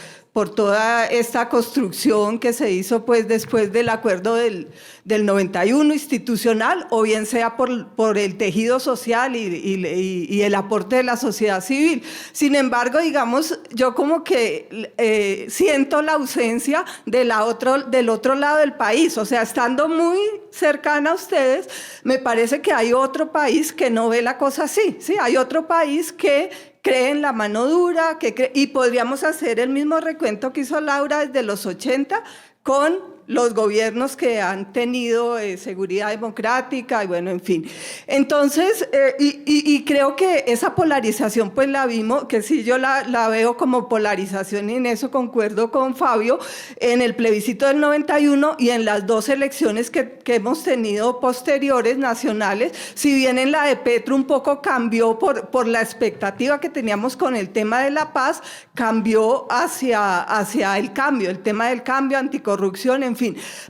toda esta construcción que se hizo pues después del acuerdo del 91 institucional, o bien sea por el tejido social y el aporte de la sociedad civil. Sin embargo, digamos, yo como que siento la ausencia del otro lado del país. O sea, estando muy cercana a ustedes, me parece que hay otro país que no ve la cosa así, ¿sí? Hay otro país que cree en la mano dura, y podríamos hacer el mismo recuento que hizo Laura desde los 80 con los gobiernos que han tenido seguridad democrática y bueno, en fin. Entonces, y creo que esa polarización pues la vimos, que sí yo la veo como polarización, y en eso concuerdo con Fabio, en el plebiscito del 91 y en las dos elecciones que hemos tenido posteriores nacionales. Si bien en la de Petro un poco cambió por la expectativa que teníamos con el tema de la paz, cambió hacia el cambio, el tema del cambio, anticorrupción, en fin.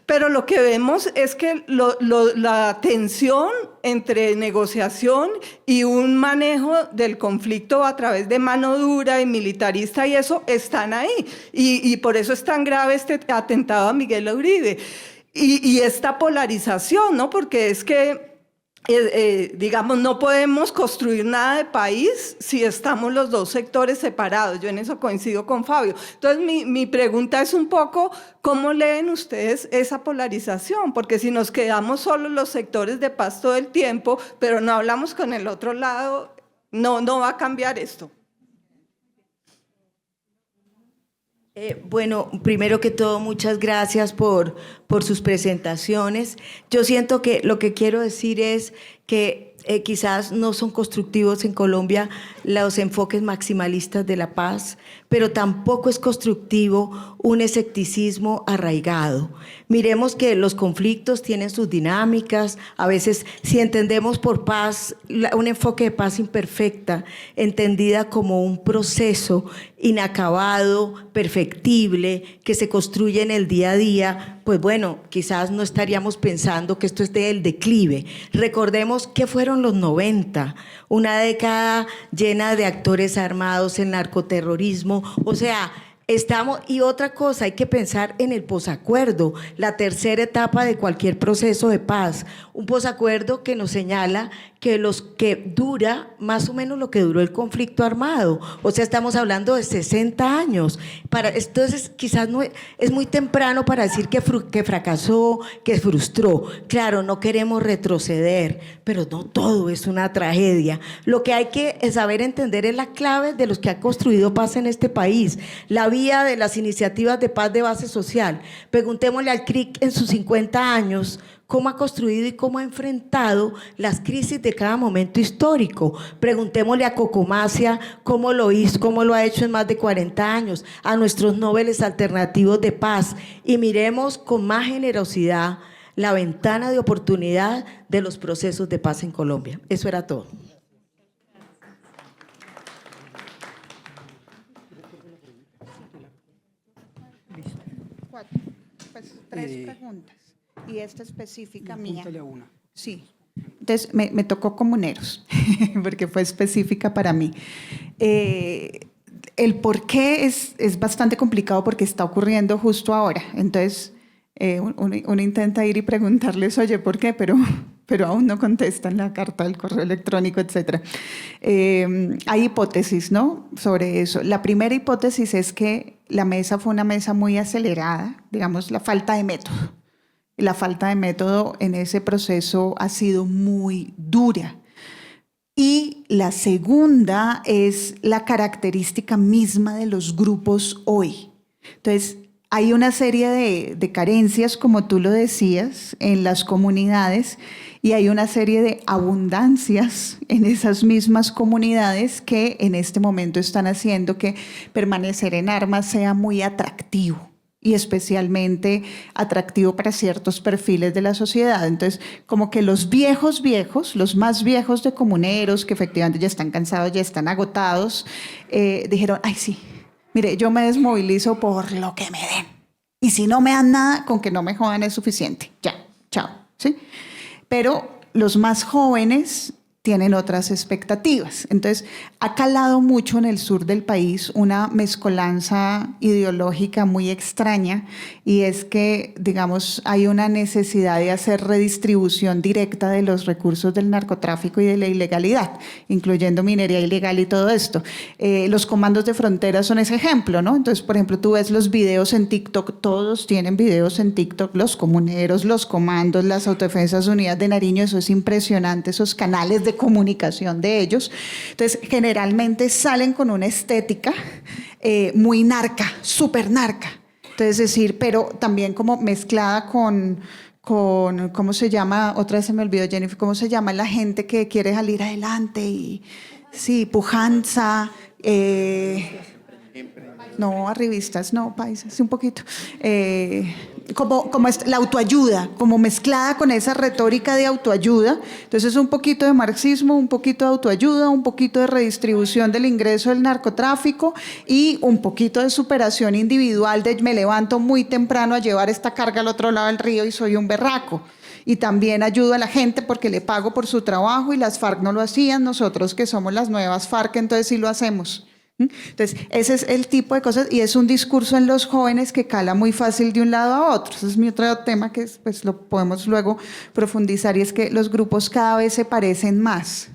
Pero lo que vemos es que la tensión entre negociación y un manejo del conflicto a través de mano dura y militarista, y eso están ahí. Y por eso es tan grave este atentado a Miguel Uribe. Y esta polarización, ¿no? Porque es que digamos, no podemos construir nada de país si estamos los dos sectores separados. Yo en eso coincido con Fabio. Entonces, mi pregunta es un poco, ¿cómo leen ustedes esa polarización? Porque si nos quedamos solo los sectores de paz todo el tiempo, pero no hablamos con el otro lado, no va a cambiar esto. Bueno, primero que todo, muchas gracias por sus presentaciones. Yo siento que lo que quiero decir es que quizás no son constructivos en Colombia los enfoques maximalistas de la paz, pero tampoco es constructivo un escepticismo arraigado. Miremos que los conflictos tienen sus dinámicas, a veces si entendemos por paz, un enfoque de paz imperfecta, entendida como un proceso inacabado, perfectible, que se construye en el día a día, pues bueno, quizás no estaríamos pensando que esto es del declive. Recordemos que fueron los 90, una década llena de actores armados, el narcoterrorismo, o sea, y otra cosa, hay que pensar en el posacuerdo, la tercera etapa de cualquier proceso de paz, un posacuerdo que nos señala que dura más o menos lo que duró el conflicto armado, o sea, estamos hablando de 60 años. Entonces, quizás no es muy temprano para decir que fracasó, que frustró. Claro, no queremos retroceder, pero no todo es una tragedia. Lo que hay que saber entender es la clave de los que han construido paz en este país, la vía de las iniciativas de paz de base social. Preguntémosle al CRIC en sus 50 años, cómo ha construido y cómo ha enfrentado las crisis de cada momento histórico. Preguntémosle a Cocomasia cómo lo hizo, cómo lo ha hecho en más de 40 años, a nuestros Nobeles alternativos de paz, y miremos con más generosidad la ventana de oportunidad de los procesos de paz en Colombia. Eso era todo. Pues 3 preguntas. Y esta específica mía. Apúntale a una. Sí. Entonces me tocó comuneros, porque fue específica para mí. El por qué es bastante complicado porque está ocurriendo justo ahora. Entonces, uno intenta ir y preguntarles, oye, ¿por qué? Pero aún no contestan la carta, el correo electrónico, etc. Hay hipótesis, ¿no?, sobre eso. La primera hipótesis es que la mesa fue una mesa muy acelerada, digamos, la falta de método. La falta de método en ese proceso ha sido muy dura. Y la segunda es la característica misma de los grupos hoy. Entonces, hay una serie de carencias, como tú lo decías, en las comunidades, y hay una serie de abundancias en esas mismas comunidades que en este momento están haciendo que permanecer en armas sea muy atractivo, y especialmente atractivo para ciertos perfiles de la sociedad. Entonces, como que los viejos, los más viejos de comuneros, que efectivamente ya están cansados, ya están agotados, dijeron, ay sí, mire, yo me desmovilizo por lo que me den. Y si no me dan nada, con que no me jodan es suficiente. Ya, chao, ¿sí? Pero los más jóvenes tienen otras expectativas. Entonces, ha calado mucho en el sur del país una mezcolanza ideológica muy extraña, y es que, digamos, hay una necesidad de hacer redistribución directa de los recursos del narcotráfico y de la ilegalidad, incluyendo minería ilegal y todo esto. Los comandos de frontera son ese ejemplo, ¿no? Entonces, por ejemplo, tú ves los videos en TikTok, todos tienen videos en TikTok, los comuneros, los comandos, las autodefensas unidas de Nariño, eso es impresionante, esos canales de comunicación de ellos. Entonces, generalmente salen con una estética muy narca, súper narca. Entonces, decir, pero también como mezclada con ¿cómo se llama? Otra vez se me olvidó, Jennifer, ¿cómo se llama la gente que quiere salir adelante? Y sí, pujanza, no, arribistas, no, paisas, un poquito. Como la autoayuda, como mezclada con esa retórica de autoayuda. Entonces, un poquito de marxismo, un poquito de autoayuda, un poquito de redistribución del ingreso del narcotráfico y un poquito de superación individual de me levanto muy temprano a llevar esta carga al otro lado del río y soy un berraco. Y también ayudo a la gente porque le pago por su trabajo y las FARC no lo hacían, nosotros que somos las nuevas FARC, entonces sí lo hacemos. Entonces, ese es el tipo de cosas, y es un discurso en los jóvenes que cala muy fácil de un lado a otro. Ese es mi otro tema que pues, lo podemos luego profundizar, y es que los grupos cada vez se parecen más.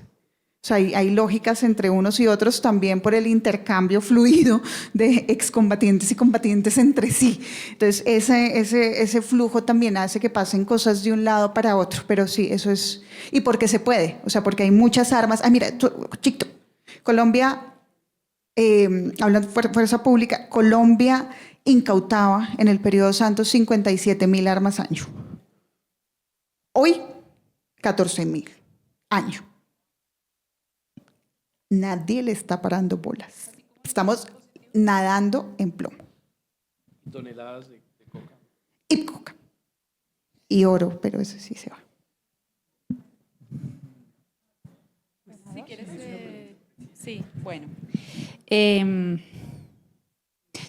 O sea, hay lógicas entre unos y otros también por el intercambio fluido de excombatientes y combatientes entre sí. Entonces, ese flujo también hace que pasen cosas de un lado para otro, pero sí, eso es... Y porque se puede, o sea, porque hay muchas armas. Ah, mira, chiquito, Colombia... hablando de fuerza pública, Colombia incautaba en el periodo Santos 57.000 armas año. Hoy, 14.000 año. Nadie le está parando bolas. Estamos nadando en plomo. Toneladas de coca. Y coca. Y oro, pero eso sí se va. Si quieres, sí, bueno.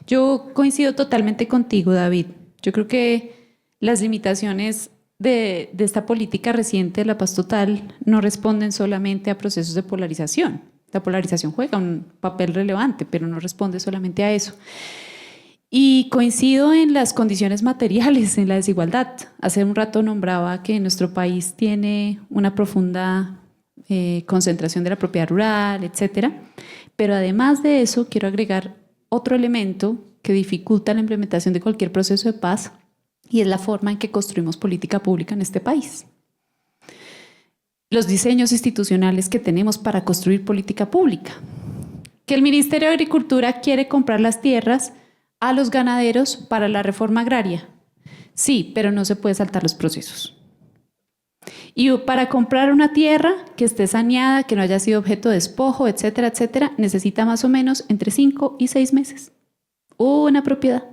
Yo coincido totalmente contigo, David. Yo creo que las limitaciones de esta política reciente de la paz total no responden solamente a procesos de polarización. La polarización juega un papel relevante, pero no responde solamente a eso. Y coincido en las condiciones materiales, en la desigualdad. Hace un rato nombraba que nuestro país tiene una profunda concentración de la propiedad rural, etcétera. Pero además de eso, quiero agregar otro elemento que dificulta la implementación de cualquier proceso de paz, y es la forma en que construimos política pública en este país. Los diseños institucionales que tenemos para construir política pública. Que el Ministerio de Agricultura quiere comprar las tierras a los ganaderos para la reforma agraria. Sí, pero no se puede saltar los procesos. Y para comprar una tierra que esté saneada, que no haya sido objeto de despojo, etcétera, etcétera, necesita más o menos entre 5 y 6 meses. Una propiedad.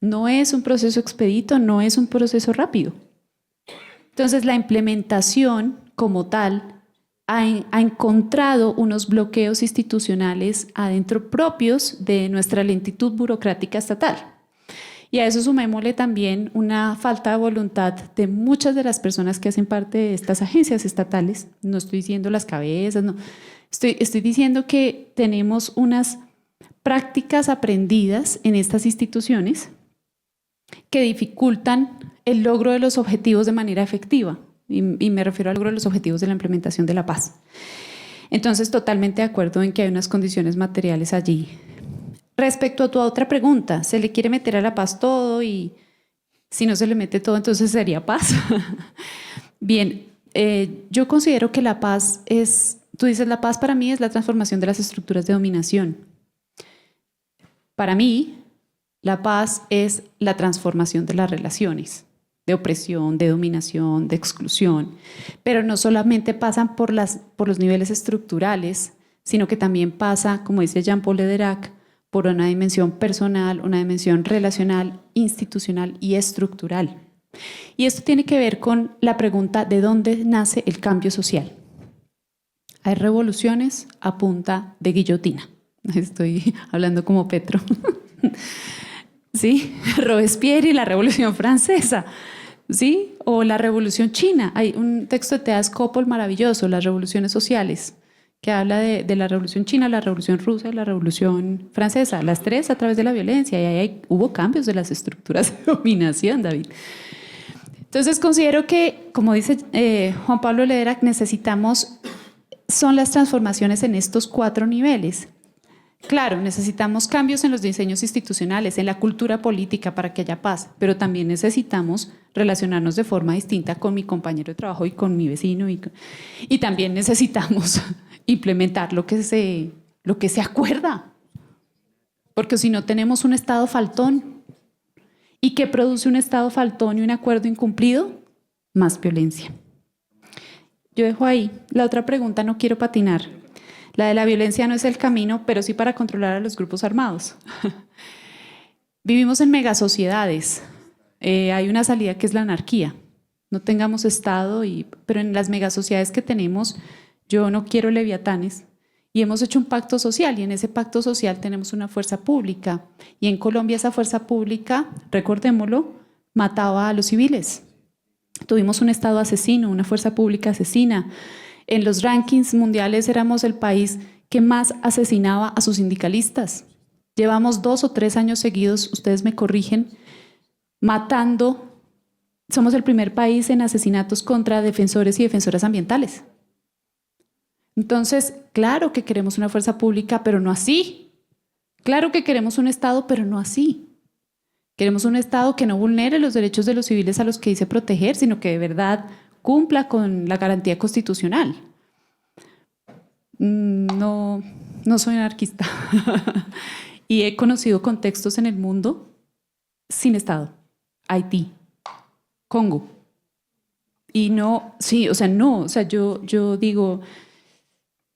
No es un proceso expedito, no es un proceso rápido. Entonces, la implementación como tal ha encontrado unos bloqueos institucionales adentro propios de nuestra lentitud burocrática estatal. Y a eso sumémosle también una falta de voluntad de muchas de las personas que hacen parte de estas agencias estatales. No estoy diciendo las cabezas, no. Estoy diciendo que tenemos unas prácticas aprendidas en estas instituciones que dificultan el logro de los objetivos de manera efectiva. Y me refiero al logro de los objetivos de la implementación de la paz. Entonces, totalmente de acuerdo en que hay unas condiciones materiales allí. Respecto a tu otra pregunta, ¿se le quiere meter a la paz todo y si no se le mete todo, entonces sería paz? Bien, yo considero que la paz es, tú dices, la paz para mí es la transformación de las estructuras de dominación. Para mí, la paz es la transformación de las relaciones, de opresión, de dominación, de exclusión, pero no solamente pasan por los niveles estructurales, sino que también pasa, como dice Jean-Paul Lederac, por una dimensión personal, una dimensión relacional, institucional y estructural. Y esto tiene que ver con la pregunta de dónde nace el cambio social. Hay revoluciones a punta de guillotina. Estoy hablando como Petro. ¿Sí? Robespierre y la Revolución Francesa. ¿Sí? O la Revolución China. Hay un texto de Thea Skopol maravilloso, Las Revoluciones Sociales, que habla de la Revolución China, la Revolución Rusa y la Revolución Francesa, las tres a través de la violencia, y ahí hubo cambios de las estructuras de dominación, David. Entonces considero que, como dice Juan Pablo Lederac, son las transformaciones en estos 4 niveles. Claro, necesitamos cambios en los diseños institucionales, en la cultura política para que haya paz, pero también necesitamos relacionarnos de forma distinta con mi compañero de trabajo y con mi vecino, y también necesitamos implementar lo que se acuerda, porque si no tenemos un Estado faltón. ¿Y qué produce un Estado faltón y un acuerdo incumplido? Más violencia. Yo dejo ahí. La otra pregunta, no quiero patinar. La de la violencia no es el camino, pero sí para controlar a los grupos armados. Vivimos en megasociedades. Hay una salida que es la anarquía. No tengamos Estado, pero en las megasociedades que tenemos, yo no quiero leviatanes. Y hemos hecho un pacto social, y en ese pacto social tenemos una fuerza pública. Y en Colombia esa fuerza pública, recordémoslo, mataba a los civiles. Tuvimos un Estado asesino, una fuerza pública asesina. En los rankings mundiales éramos el país que más asesinaba a sus sindicalistas. Llevamos 2 o 3 años seguidos, ustedes me corrigen, matando. Somos el primer país en asesinatos contra defensores y defensoras ambientales. Entonces, claro que queremos una fuerza pública, pero no así. Claro que queremos un Estado, pero no así. Queremos un Estado que no vulnere los derechos de los civiles a los que dice proteger, sino que de verdad cumpla con la garantía constitucional. No soy anarquista. Y he conocido contextos en el mundo sin Estado. Haití, Congo. Y yo digo,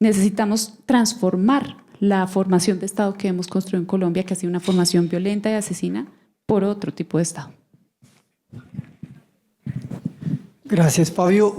necesitamos transformar la formación de Estado que hemos construido en Colombia, que ha sido una formación violenta y asesina, por otro tipo de Estado. Gracias, Fabio.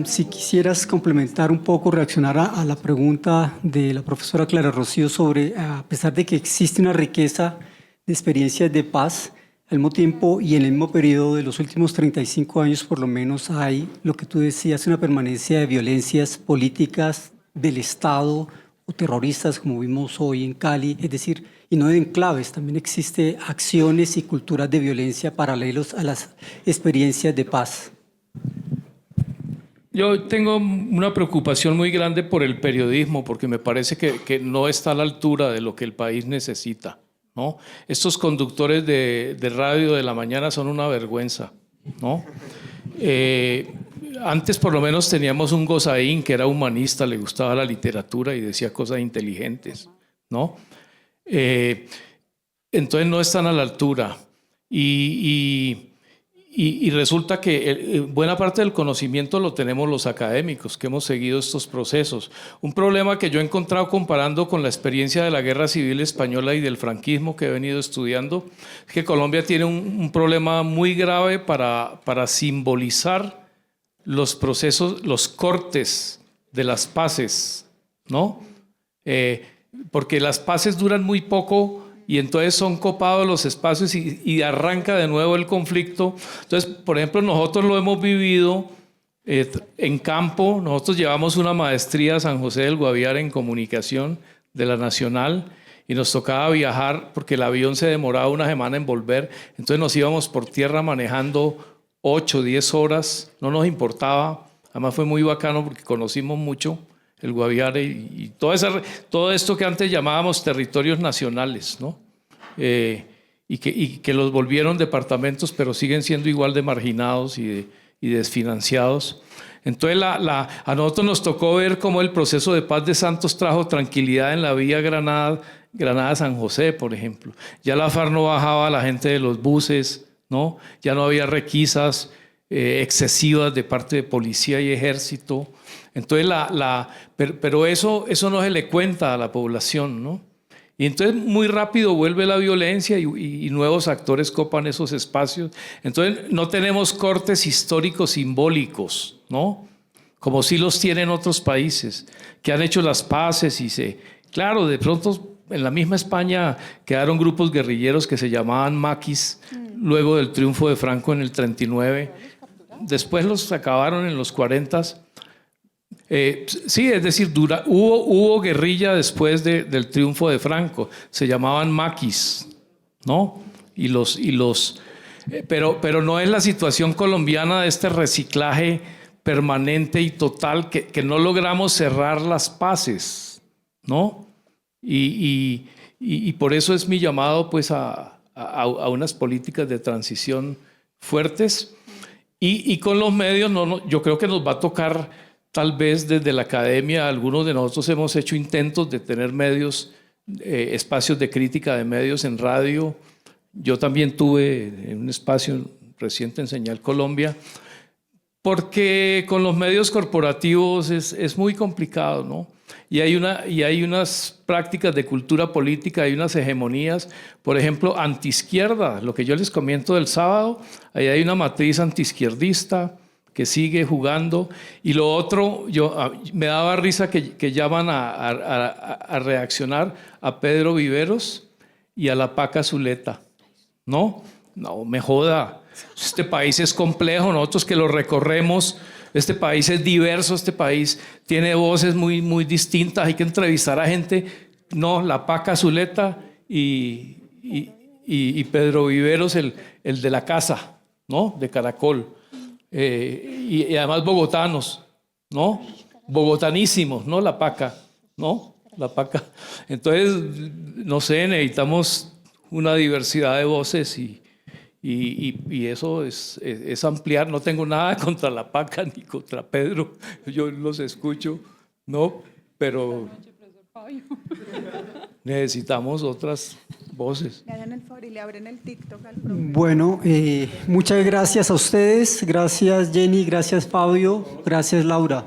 Si quisieras complementar un poco, reaccionar a la pregunta de la profesora Clara Rocío sobre, a pesar de que existe una riqueza de experiencias de paz, al mismo tiempo y en el mismo periodo de los últimos 35 años por lo menos hay, lo que tú decías, una permanencia de violencias políticas del Estado o terroristas como vimos hoy en Cali, es decir, y no de enclaves, también existe acciones y culturas de violencia paralelos a las experiencias de paz. Yo tengo una preocupación muy grande por el periodismo, porque me parece que no está a la altura de lo que el país necesita, ¿no? Estos conductores de radio de la mañana son una vergüenza, ¿no? Antes por lo menos teníamos un Gozaín que era humanista, le gustaba la literatura y decía cosas inteligentes, ¿no? Entonces no están a la altura. Y resulta que buena parte del conocimiento lo tenemos los académicos que hemos seguido estos procesos. Un problema que yo he encontrado comparando con la experiencia de la Guerra Civil Española y del franquismo que he venido estudiando, es que Colombia tiene un problema muy grave para simbolizar los procesos, los cortes de las paces, ¿no? Porque las paces duran muy poco y entonces son copados los espacios y arranca de nuevo el conflicto. Entonces, por ejemplo, nosotros lo hemos vivido en campo. Nosotros llevamos una maestría a San José del Guaviare en comunicación de la Nacional y nos tocaba viajar porque el avión se demoraba una semana en volver. Entonces nos íbamos por tierra manejando 8, 10 horas, no nos importaba. Además fue muy bacano porque conocimos mucho el Guaviare y todo esto que antes llamábamos territorios nacionales, ¿no? Y que los volvieron departamentos, pero siguen siendo igual de marginados y desfinanciados. Entonces a nosotros nos tocó ver cómo el proceso de paz de Santos trajo tranquilidad en la vía Granada-San José, por ejemplo. Ya la FARC no bajaba a la gente de los buses, ¿no? Ya no había requisas excesivas de parte de policía y ejército. Entonces, pero eso no se le cuenta a la población, ¿no? Y entonces muy rápido vuelve la violencia y nuevos actores copan esos espacios. Entonces no tenemos cortes históricos simbólicos, ¿no? Como sí los tienen otros países que han hecho las paces claro, de pronto en la misma España quedaron grupos guerrilleros que se llamaban maquis luego del triunfo de Franco en el 39. Después los acabaron en los 40. Sí, es decir, hubo guerrilla después del triunfo de Franco, se llamaban maquis, ¿no? Pero no es la situación colombiana de este reciclaje permanente y total que no logramos cerrar las paces, ¿no? Y por eso es mi llamado pues a unas políticas de transición fuertes y con los medios yo creo que nos va a tocar. Tal vez desde la academia, algunos de nosotros hemos hecho intentos de tener medios, espacios de crítica de medios en radio. Yo también tuve un espacio reciente en Señal Colombia, porque con los medios corporativos es muy complicado, ¿no? Y hay unas prácticas de cultura política, hay unas hegemonías, por ejemplo, antiizquierda, lo que yo les comento del sábado, ahí hay una matriz antiizquierdista que sigue jugando, y lo otro, me daba risa que llaman a reaccionar a Pedro Viveros y a la Paca Zuleta. No, me joda. Este país es complejo, nosotros que lo recorremos, este país es diverso, este país tiene voces muy, muy distintas, hay que entrevistar a gente. No, la Paca Zuleta y Pedro Viveros, el de la casa, ¿no? De Caracol. Y además bogotanos, ¿no? Bogotanísimos, ¿no? La Paca, ¿no? La Paca. Entonces, no sé, necesitamos una diversidad de voces y eso es ampliar. No tengo nada contra la Paca ni contra Pedro, yo los escucho, ¿no? Pero necesitamos otras voces. Le dan el favor y le abren el TikTok al profe. Bueno, muchas gracias a ustedes, gracias Jenny, gracias Fabio, gracias Laura.